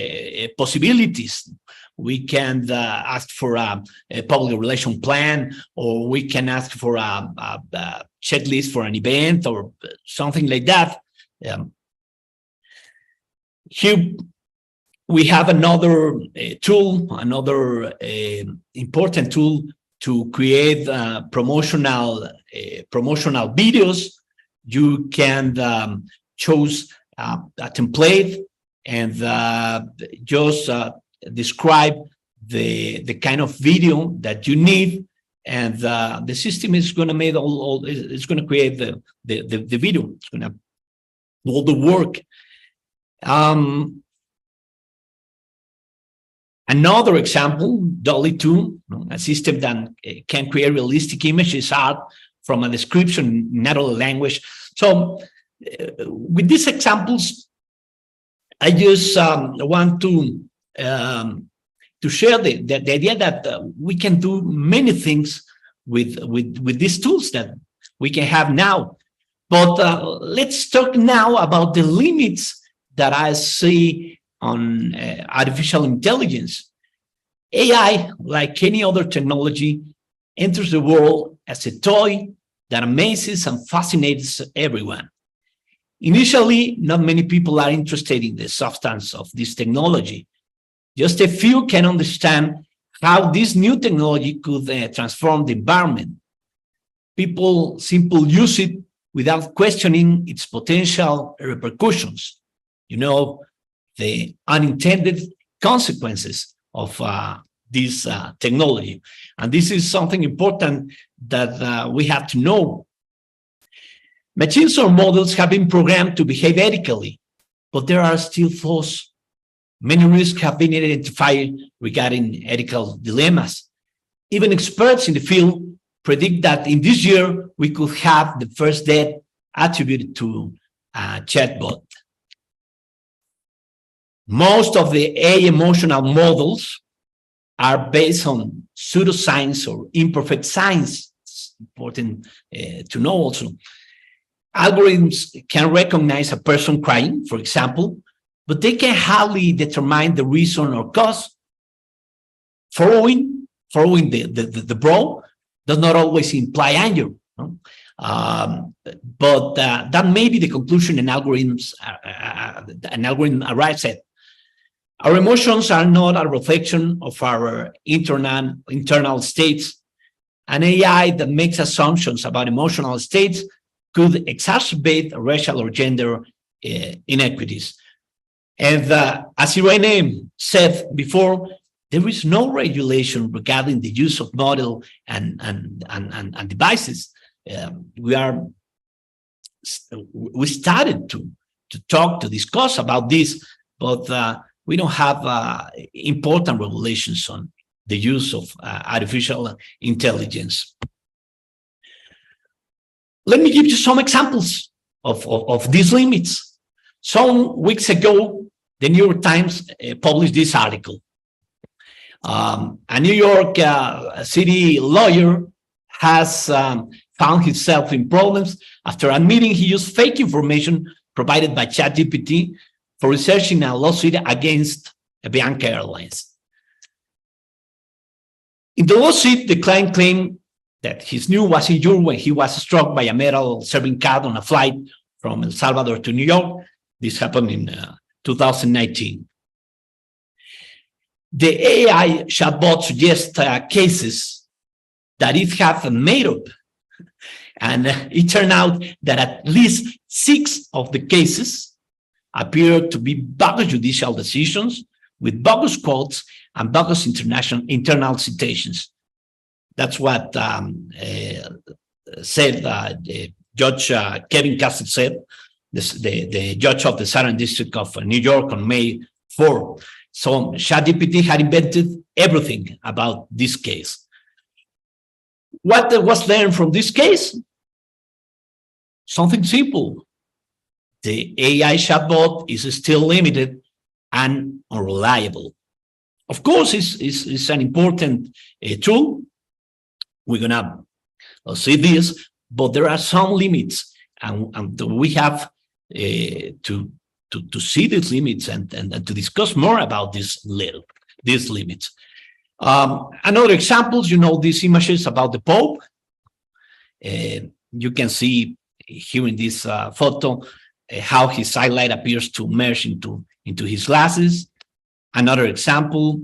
possibilities. We can ask for a public relation plan, or we can ask for a checklist for an event or something like that. Here we have another tool, another important tool to create promotional videos. You can choose a template and just describe the kind of video that you need, and the system is going to make it's going to create the video. It's going to do all the work. Another example, DALL-E 2, a system that can create realistic images art from a description in natural language. So with these examples, I just want to share the idea that we can do many things with these tools that we can have now. But let's talk now about the limits that I see on artificial intelligence. AI, like any other technology, enters the world as a toy that amazes and fascinates everyone. Initially, not many people are interested in the substance of this technology. Just a few can understand how this new technology could transform the environment. People simply use it without questioning its potential repercussions. You know, the unintended consequences of this technology. And this is something important that we have to know. Machines or models have been programmed to behave ethically, but there are still flaws. Many risks have been identified regarding ethical dilemmas. Even experts in the field predict that in this year, we could have the first death attributed to a chatbot. Most of the AI emotional models are based on pseudoscience or imperfect science. It's important to know also. Algorithms can recognize a person crying, for example, but they can hardly determine the reason or cause. Following the bro does not always imply anger, no? But that may be the conclusion an algorithm arrives at. Our emotions are not a reflection of our internal states. An AI that makes assumptions about emotional states could exacerbate racial or gender inequities. And as Irene said before, there is no regulation regarding the use of model and devices. We started to talk, to discuss about this, but we don't have important regulations on the use of artificial intelligence. Let me give you some examples of these limits. Some weeks ago, the New York Times published this article. A New York City lawyer has found himself in problems after admitting he used fake information provided by ChatGPT for researching a lawsuit against Bianca Airlines. In the lawsuit, the client claimed that his knee was injured when he was struck by a metal serving card on a flight from El Salvador to New York. This happened in 2019. The AI chatbot suggests cases that it had made up. And it turned out that at least 6 of the cases appear to be bogus judicial decisions with bogus quotes and bogus internal citations. That's what Judge Kevin Castle said, the judge of the Southern District of New York on May 4. So ChatGPT had invented everything about this case. What was learned from this case? Something simple. The AI chatbot is still limited and unreliable. Of course, it's an important tool. We're gonna see this, but there are some limits, and we have to see these limits and to discuss more about these limits. Another examples, you know, these images about the Pope. You can see here in this photo how his eyelid appears to merge into his glasses. Another example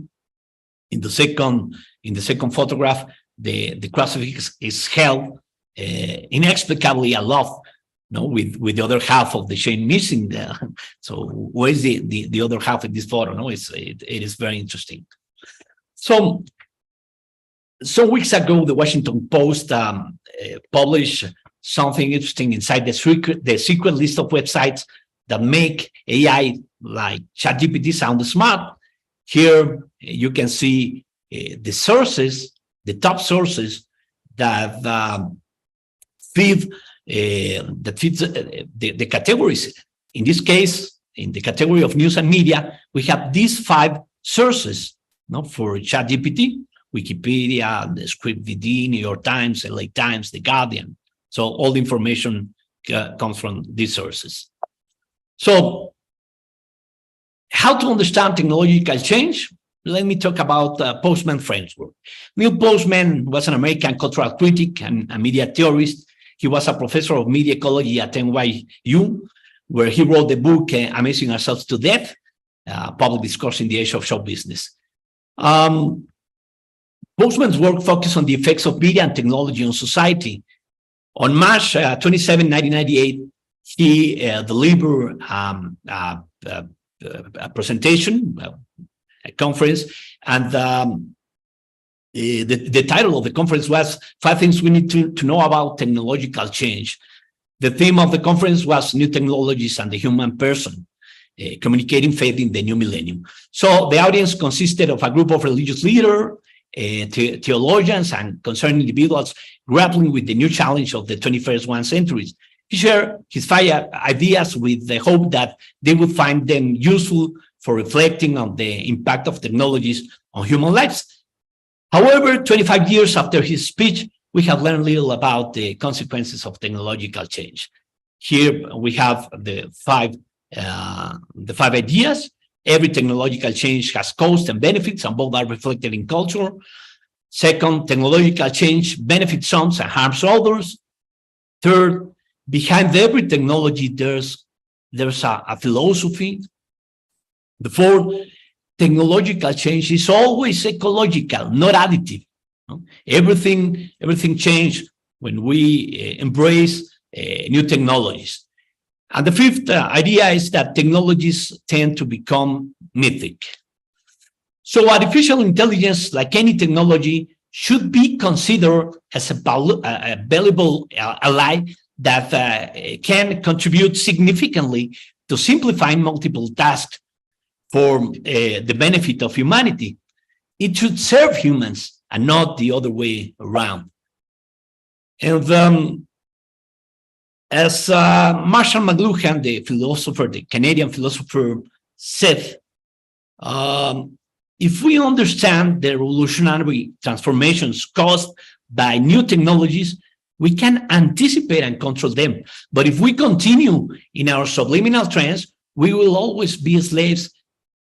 in the second photograph, the crucifix is held inexplicably aloft, no, with the other half of the chain missing there. So where is the other half in this photo? No, it is very interesting. So some weeks ago, the Washington Post published something interesting inside the secret list of websites that make AI like ChatGPT sound smart. Here you can see the sources, the top sources that feed the categories. In this case, in the category of news and media, we have these 5 sources, no, for ChatGPT: Wikipedia, the Script VD, New York Times, LA Times, The Guardian. So all the information comes from these sources. So how to understand technological change? Let me talk about Postman framework. Neil Postman was an American cultural critic and a media theorist. He was a professor of media ecology at NYU, where he wrote the book Amazing Ourselves to Death, Public Discourse in the Age of Show Business. Postman's work focused on the effects of media and technology on society. On March 27, 1998, he delivered a presentation, a conference, and the title of the conference was 5 Things We Need to Know About Technological Change. The theme of the conference was New Technologies and the Human Person, Communicating Faith in the New Millennium. So the audience consisted of a group of religious leaders, theologians, and concerned individuals grappling with the new challenge of the 21st century. He shared his 5 ideas with the hope that they would find them useful for reflecting on the impact of technologies on human lives. However, 25 years after his speech, we have learned little about the consequences of technological change. Here we have the 5 ideas. Every technological change has costs and benefits, and both are reflected in culture. Second, technological change benefits some and harms others. Third, behind every technology, there's a philosophy. The fourth, technological change is always ecological, not additive. Everything changes when we embrace new technologies. And the 5th idea is that technologies tend to become mythic. So artificial intelligence, like any technology, should be considered as a valuable ally that can contribute significantly to simplifying multiple tasks for the benefit of humanity. It should serve humans and not the other way around. And as Marshall McLuhan, the Canadian philosopher, said, if we understand the revolutionary transformations caused by new technologies, we can anticipate and control them. But if we continue in our subliminal trends, we will always be slaves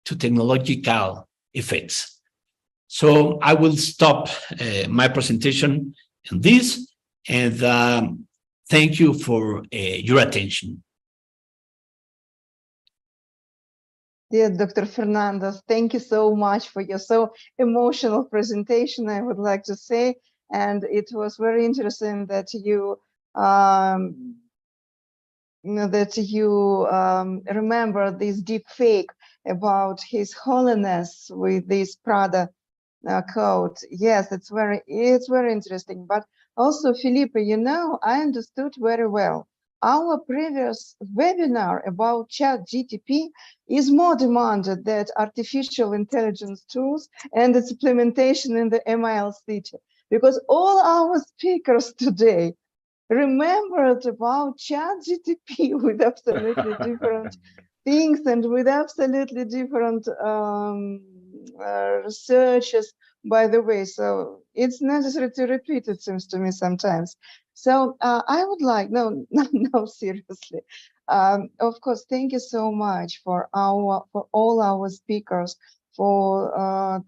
to technological effects. So I will stop my presentation on this, and thank you for your attention. Dear Dr. Fernandez, thank you so much for your so emotional presentation, I would like to say. And it was very interesting that you remember this deep fake about His Holiness with this Prada code. Yes, it's very interesting. But also, Felipe, I understood very well. Our previous webinar about ChatGPT is more demanded than artificial intelligence tools and its implementation in the ML city, because all our speakers today remembered about ChatGPT with absolutely different things and with absolutely different researches, by the way. So it's necessary to repeat, it seems to me sometimes. So I would like, no, seriously. Of course, thank you so much for all our speakers for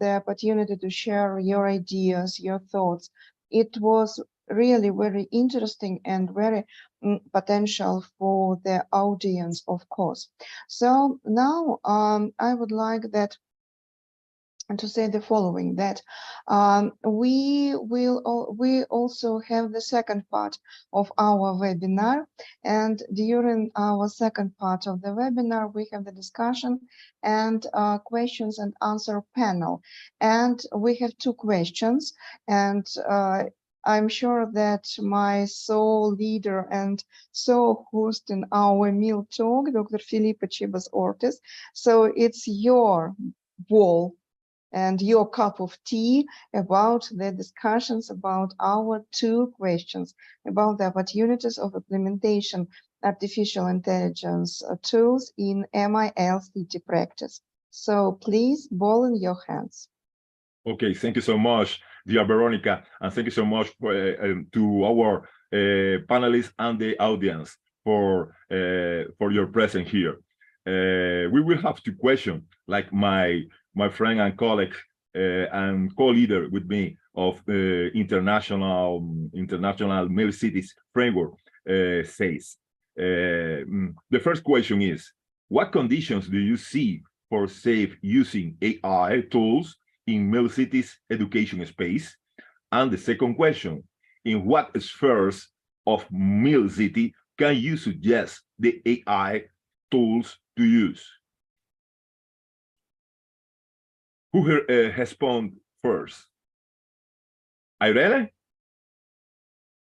the opportunity to share your ideas, your thoughts. It was really very interesting and very potential for the audience, of course. So now I would like that to say the following, that we also have the second part of our webinar, and during our second part of the webinar we have the discussion and questions and answer panel, and we have 2 questions, and I'm sure that my sole leader and host in our meal talk, Dr. Felipe Chibas Ortiz, so it's your bowl and your cup of tea about the discussions about our 2 questions about the opportunities of implementation artificial intelligence tools in MIL-CT practice. So please, ball in your hands. Okay, thank you so much, dear Veronica, and thank you so much to our panelists and the audience for your presence here. We will have 2 questions, like my friend and colleague and co-leader with me of international MIL-CTs framework says. The first question is, what conditions do you see for safe using AI tools in MIL-CTs education space? And the second question, in what spheres of MIL-CT can you suggest the AI tools to use? Who here respond first? Irene?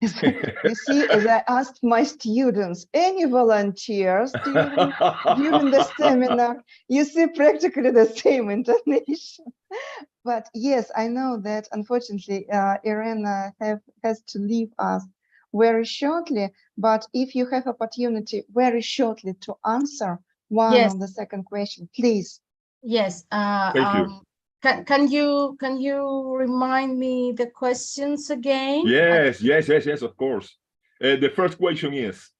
You see, as I asked my students, any volunteers during the seminar, you see practically the same intonation. But yes, I know that unfortunately Irena has to leave us very shortly, but if you have opportunity very shortly to answer one Yes. of the second question, please. Yes. Thank you. Can you remind me the questions again? Yes, of course. The first question is,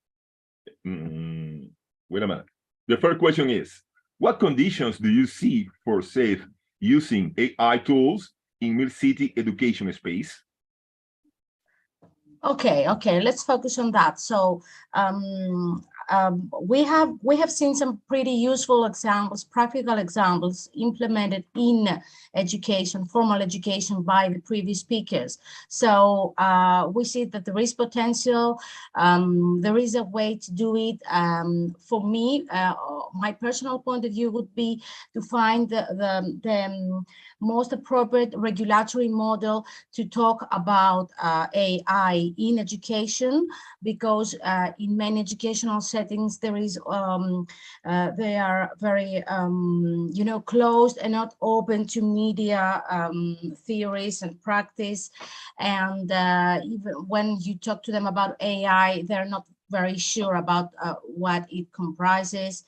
wait a minute. The first question is, what conditions do you see for safe using AI tools in MIL-CT education space? Okay, let's focus on that. So we have seen some pretty useful examples, practical examples implemented in education, formal education by the previous speakers. So we see that there is potential, there is a way to do it. For me, my personal point of view would be to find the most appropriate regulatory model to talk about AI in education, because in many educational settings there is they are very closed and not open to media theories and practice, and even when you talk to them about AI, they're not very sure about what it comprises.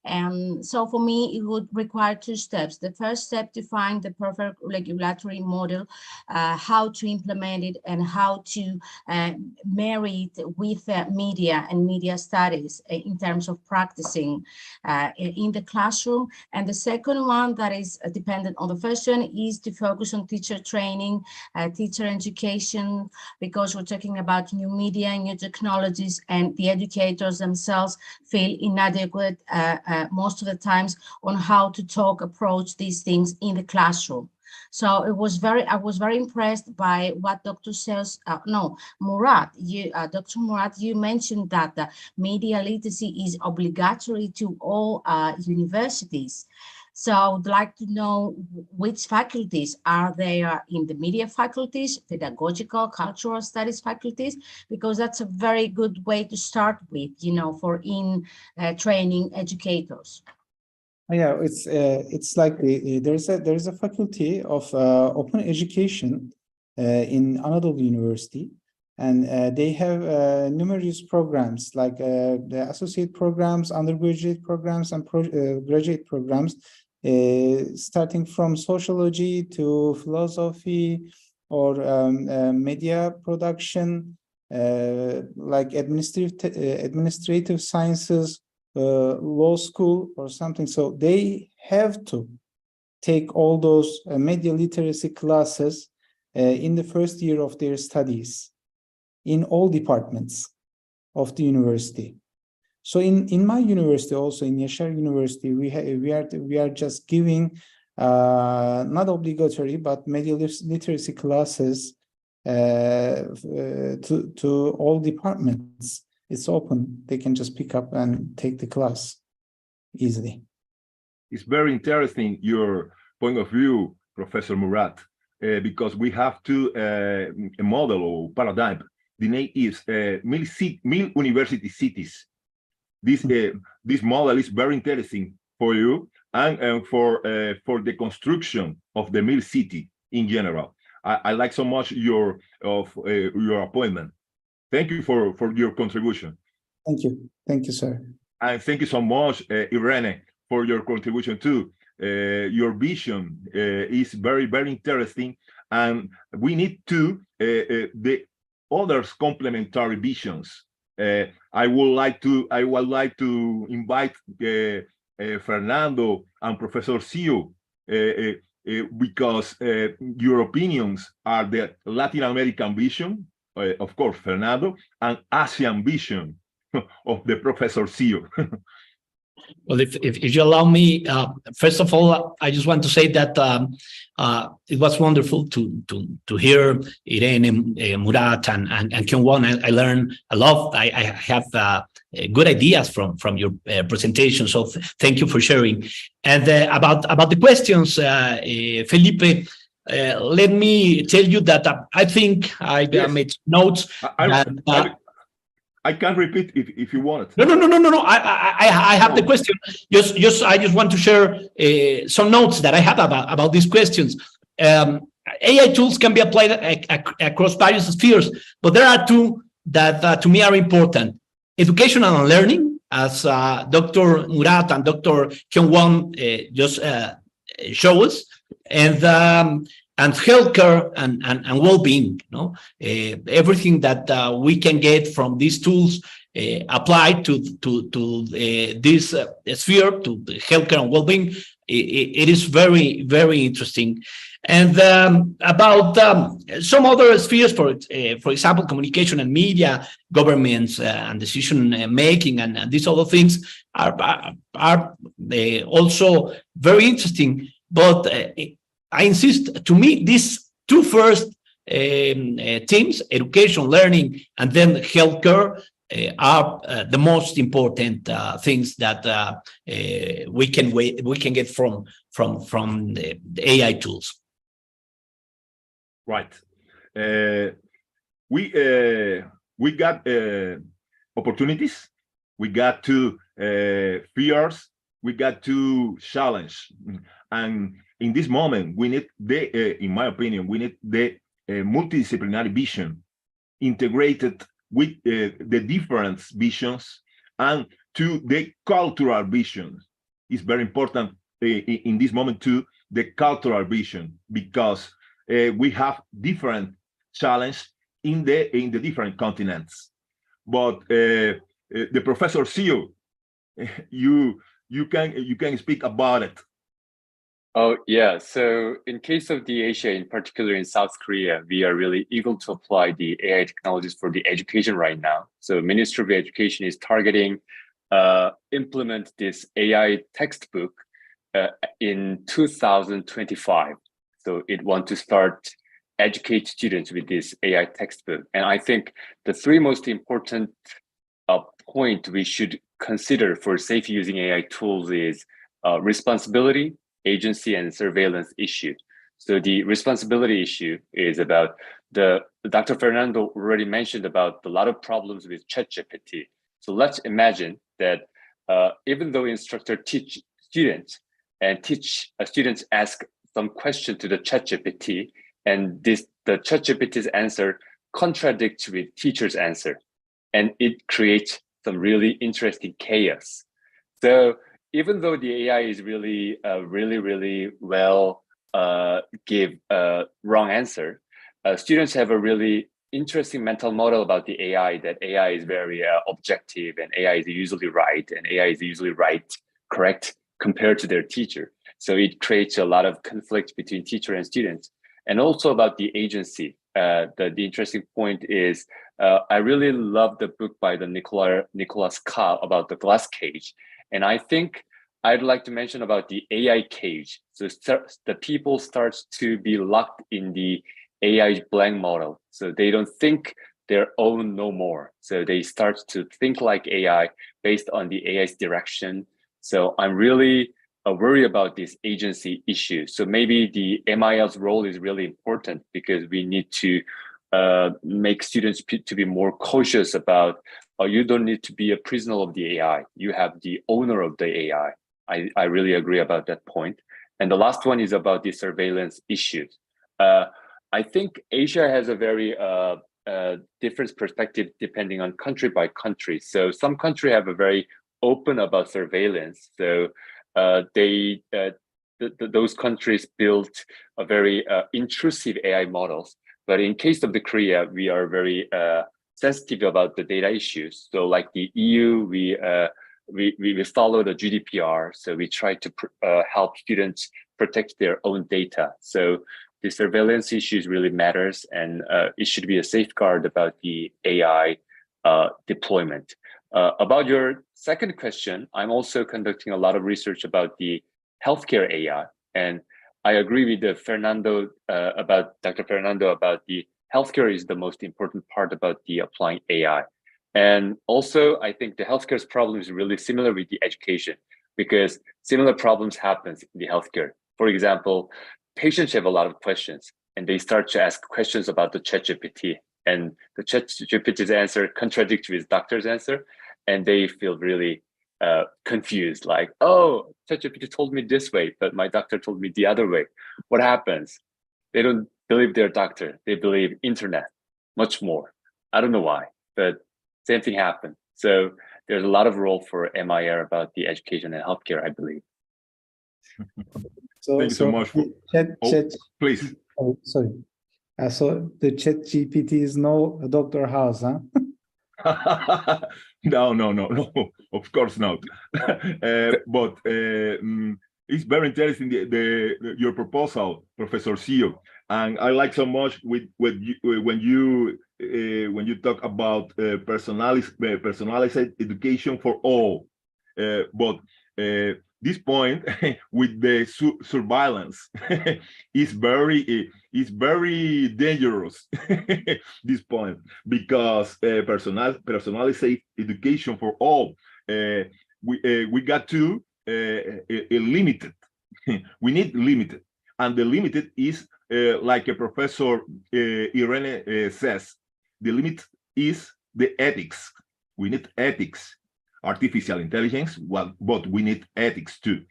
And so for me, it would require 2 steps. The first step, to find the perfect regulatory model, how to implement it and how to marry it with media and media studies in terms of practicing in the classroom. And the second one that is dependent on the first one is to focus on teacher training, teacher education, because we're talking about new media, new technologies, and the educators themselves feel inadequate most of the times on how to approach these things in the classroom. So I was very impressed by what Dr. Murat, Dr. Murat, you mentioned that the media literacy is obligatory to all universities. So I would like to know which faculties are there in the media faculties, pedagogical, cultural studies faculties, because that's a very good way to start with, for training educators. Yeah, it's likely there's a faculty of open education in Anadolu University, and they have numerous programs like the associate programs, undergraduate programs, and graduate programs, starting from sociology to philosophy or media production, like administrative sciences, law school or something. So they have to take all those media literacy classes in the first year of their studies in all departments of the university. So in my university, also in Yaşar University, we are just giving not obligatory, but media literacy classes to all departments. It's open. They can just pick up and take the class easily. It's very interesting, your point of view, Professor Murat, because we have a model or paradigm. The name is Mil University Cities. This model is very interesting for you and for the construction of the Mil City in general. I like so much your appointment. Thank you for your contribution. Thank you, sir. And thank you so much, Irene, for your contribution too. Your vision is very, very interesting, and we need to the others complementary visions. I would like to invite Fernando and Professor Siu because your opinions are the Latin American vision, of course, Fernando, and Asian vision of the Professor Siu. Well, if you allow me, first of all, I just want to say that it was wonderful to hear Irene, Murat, and Kyung-Won. I learned a lot. I have good ideas from your presentation. So thank you for sharing. And about the questions, Felipe, let me tell you that I think I made notes. I can repeat if you want. No. I have the question. I just want to share some notes that I have about these questions. AI tools can be applied across various spheres, but there are two that to me are important: educational and learning, as Dr. Murat and Dr. Kyung-Won just show us, and healthcare and well-being. Everything that we can get from these tools applied to this sphere, to the healthcare and well-being, it is very, very interesting. And about some other spheres, for example, communication and media, governments and decision making, and these other things are also very interesting. But I insist, to me, these two first themes, education, learning, and then healthcare, are the most important things that we can get from the AI tools. Right. We got opportunities. We got to fears. We got to challenge. And in this moment, we need in my opinion, we need the multidisciplinary vision integrated with the different visions and to the cultural vision. It's very important in this moment too, the cultural vision, because we have different challenges in the different continents. But the Professor Siu, you can speak about it. Oh, yeah. So in case of the Asia, in particular in South Korea, we are really eager to apply the AI technologies for the education right now. So Ministry of Education is targeting implement this AI textbook in 2025. So it wants to start educate students with this AI textbook. And I think the three most important point we should consider for safe using AI tools is responsibility, agency, and surveillance issue. So the responsibility issue is about Dr. Fernando already mentioned about a lot of problems with ChatGPT. So let's imagine that even though instructor teach students and students ask some question to the ChatGPT, and the ChatGPT's answer contradicts with teacher's answer, and it creates some really interesting chaos. So even though the AI is really well give a wrong answer, students have a really interesting mental model about the AI, that AI is very objective, and AI is usually right, and AI is usually correct compared to their teacher. So it creates a lot of conflict between teacher and students. And also about the agency. The interesting point is, I really love the book by the Nicholas Ka about the glass cage. And I think I'd like to mention about the AI cage. So the people start to be locked in the AI blank model. So they don't think their own no more. So they start to think like AI based on the AI's direction. So I'm really worried about this agency issue. So maybe the MIL's role is really important because we need to make students to be more cautious about, you don't need to be a prisoner of the AI. You have the owner of the AI. I really agree about that point. And the last one is about the surveillance issues. I think Asia has a very different perspective depending on country by country. So some countries have a very open about surveillance. So those countries built a very intrusive AI models. But in case of the Korea, we are very sensitive about the data issues. So like the EU, we follow the GDPR. So we try to help students protect their own data. So the surveillance issues really matters, and it should be a safeguard about the AI deployment. About your second question, I'm also conducting a lot of research about the healthcare AI, and I agree with Dr. Fernando about the healthcare is the most important part about the applying AI. And also, I think the healthcare's problem is really similar with the education, because similar problems happens in the healthcare. For example, patients have a lot of questions and they start to ask questions about the ChatGPT, and the ChatGPT's answer contradicts with doctor's answer, and they feel really confused, like, oh, ChatGPT told me this way, but my doctor told me the other way. What happens? They don't believe their doctor. They believe internet much more. I don't know why, but same thing happened. So there's a lot of role for MIR about the education and healthcare, I believe. Thank you so much. Please. Oh, sorry. So the ChatGPT is no Dr. House, huh? No, of course not. But it's very interesting your proposal, Professor Sio, and I like so much when you talk about personalized education for all. But this point with the surveillance is very dangerous. This point, because personalized education for all, we got to limited. We need limited, and the limited is like a Professor Irene says. The limit is the ethics. We need ethics. Artificial intelligence, well, but we need ethics too.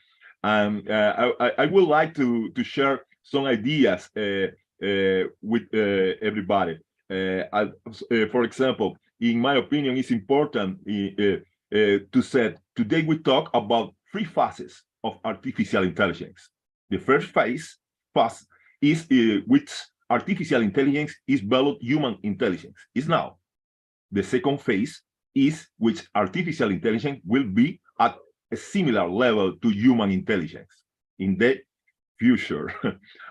I would like to share some ideas with everybody. For example, in my opinion, it's important to say today we talk about 3 phases of artificial intelligence. The first phase is which artificial intelligence is below human intelligence. Is now. The second phase is which artificial intelligence will be at a similar level to human intelligence in the future.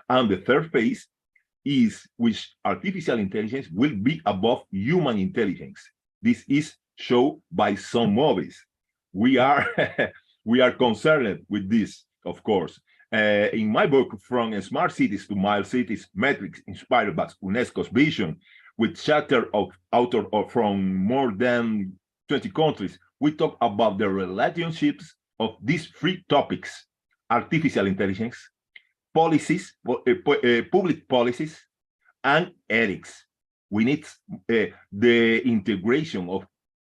And the third phase is which artificial intelligence will be above human intelligence. This is shown by some movies. We are concerned with this, of course. In my book, From Smart Cities to Mild Cities, Metrics Inspired by UNESCO's Vision, with chapter of author from more than 20 countries, we talk about the relationships of these 3 topics: artificial intelligence, policies, public policies, and ethics. We need the integration of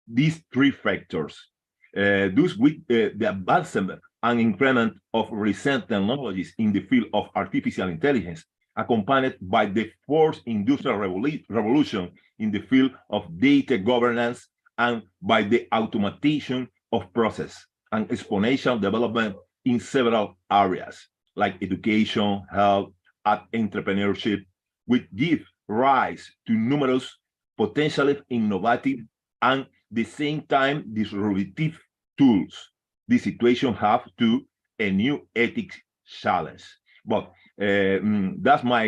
these 3 factors. Thus, with the advancement and increment of recent technologies in the field of artificial intelligence, accompanied by the 4th industrial revolution in the field of data governance, and by the automation of process and exponential development in several areas like education, health, and entrepreneurship, which give rise to numerous potentially innovative and the same time disruptive tools. This situation have to a new ethics challenge. But that's my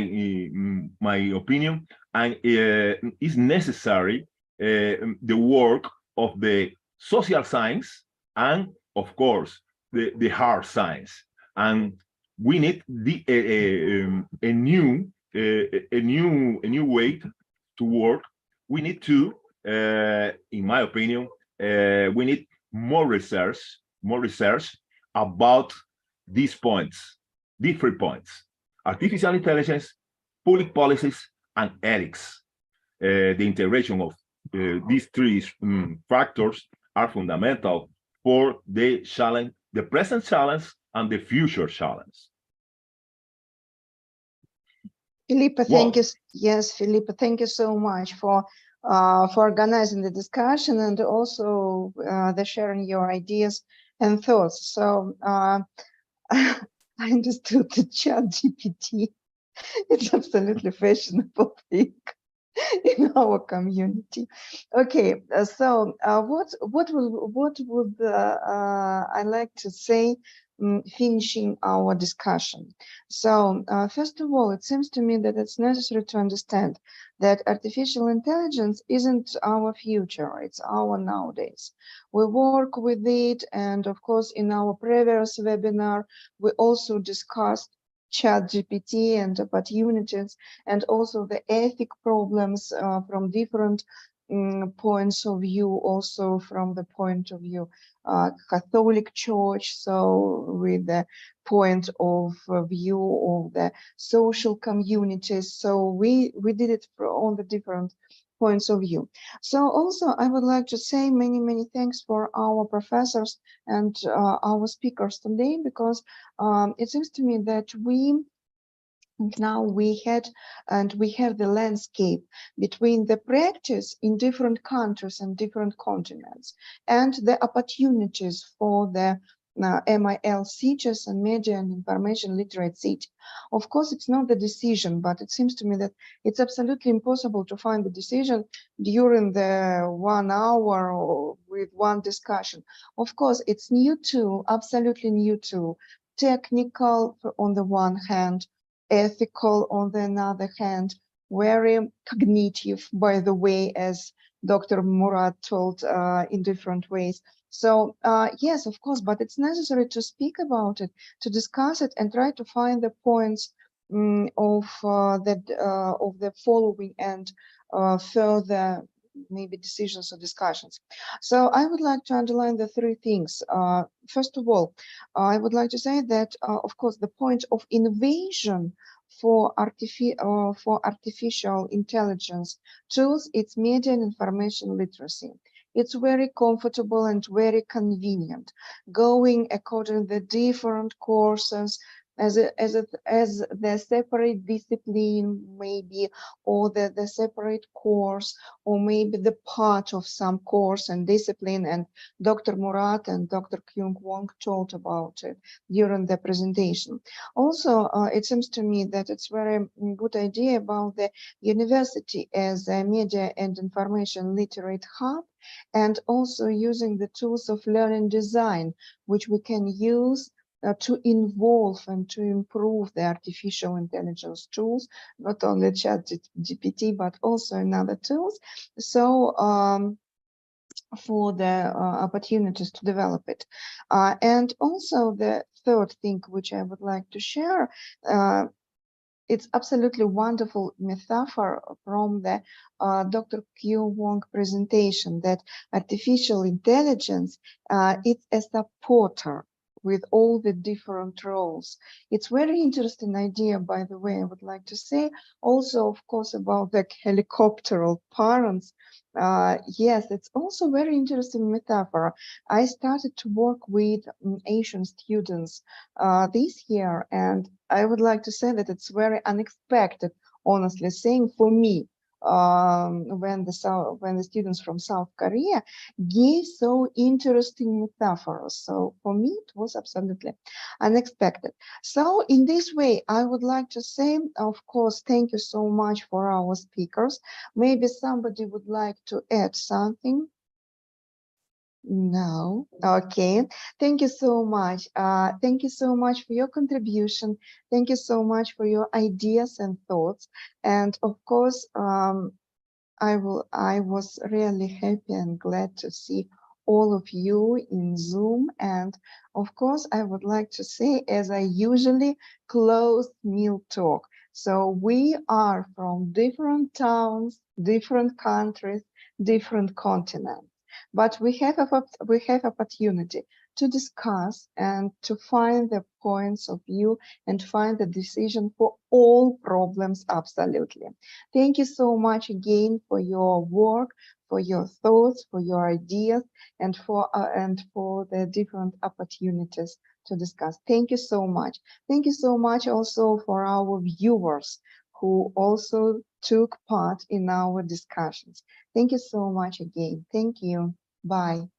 opinion, and it's necessary the work of the social science and, of course, the hard science, and we need a new way to work. We need to, in my opinion, we need more research about these points, different points: artificial intelligence, public policies, and ethics. The integration of these three factors are fundamental for the challenge, the present challenge, and the future challenge. Felipe, Well, thank you. Yes, Felipe, thank you so much for organizing the discussion and also the sharing your ideas and thoughts. So I understood the ChatGPT. It's absolutely fashionable thing in our community. Okay, so what would I like to say, finishing our discussion? So first of all, it seems to me that it's necessary to understand that artificial intelligence isn't our future, it's our nowadays. We work with it, and of course in our previous webinar we also discussed ChatGPT and opportunities, and also the ethic problems from different points of view, also from the point of view Catholic Church, so with the point of view of the social communities. So we did it on the different points of view. So also I would like to say many thanks for our professors and our speakers today, because it seems to me that now we have the landscape between the practice in different countries and different continents and the opportunities for the MIL teachers and media and information literate city. Of course, it's not the decision, but it seems to me that it's absolutely impossible to find the decision during the 1 hour or with one discussion. Of course, it's new tool, absolutely new tool, technical on the one hand, ethical on the other hand, very cognitive, by the way, as Dr. Murat told in different ways. So yes, of course, but it's necessary to speak about it, to discuss it, and try to find the points of the following and further maybe decisions or discussions. So I would like to underline the three things. First of all, I would like to say that, of course, the point of innovation for artificial intelligence tools, it's media and information literacy. It's very comfortable and very convenient, going according to the different courses as the separate discipline, maybe, or the separate course, or maybe the part of some course and discipline. And Dr. Murat and Dr. Kyung Wong told about it during the presentation. Also, it seems to me that it's very good idea about the university as a media and information literate hub, and also using the tools of learning design, which we can use to involve and to improve the artificial intelligence tools, not only ChatGPT, but also in other tools. So for the opportunities to develop it. And also the third thing which I would like to share, it's absolutely wonderful metaphor from the Dr. Kyung Wong presentation, that artificial intelligence, it's a supporter with all the different roles. It's very interesting idea, by the way, I would like to say. Also, of course, about the helicopteral parents. Yes, it's also very interesting metaphor. I started to work with Asian students this year, and I would like to say that it's very unexpected, honestly saying, for me, when the students from South Korea gave so interesting metaphors. So for me, it was absolutely unexpected. So in this way, I would like to say, of course, thank you so much for our speakers. Maybe somebody would like to add something. No. Okay. Thank you so much. Thank you so much for your contribution. Thank you so much for your ideas and thoughts. And of course, I was really happy and glad to see all of you in Zoom. And of course, I would like to say, as I usually close Meal Talk, so we are from different towns, different countries, different continents, but we have opportunity to discuss and to find the points of view and find the decision for all problems. Absolutely. Thank you so much again for your work, for your thoughts, for your ideas, and for the different opportunities to discuss. Thank you so much. Thank you so much also for our viewers who also took part in our discussions. Thank you so much again. Thank you. Bye.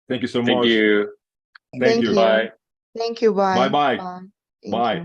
Thank you so Thank much. you. Thank you. Bye. Thank you. Bye. Bye-bye. Bye. Thank Bye. you.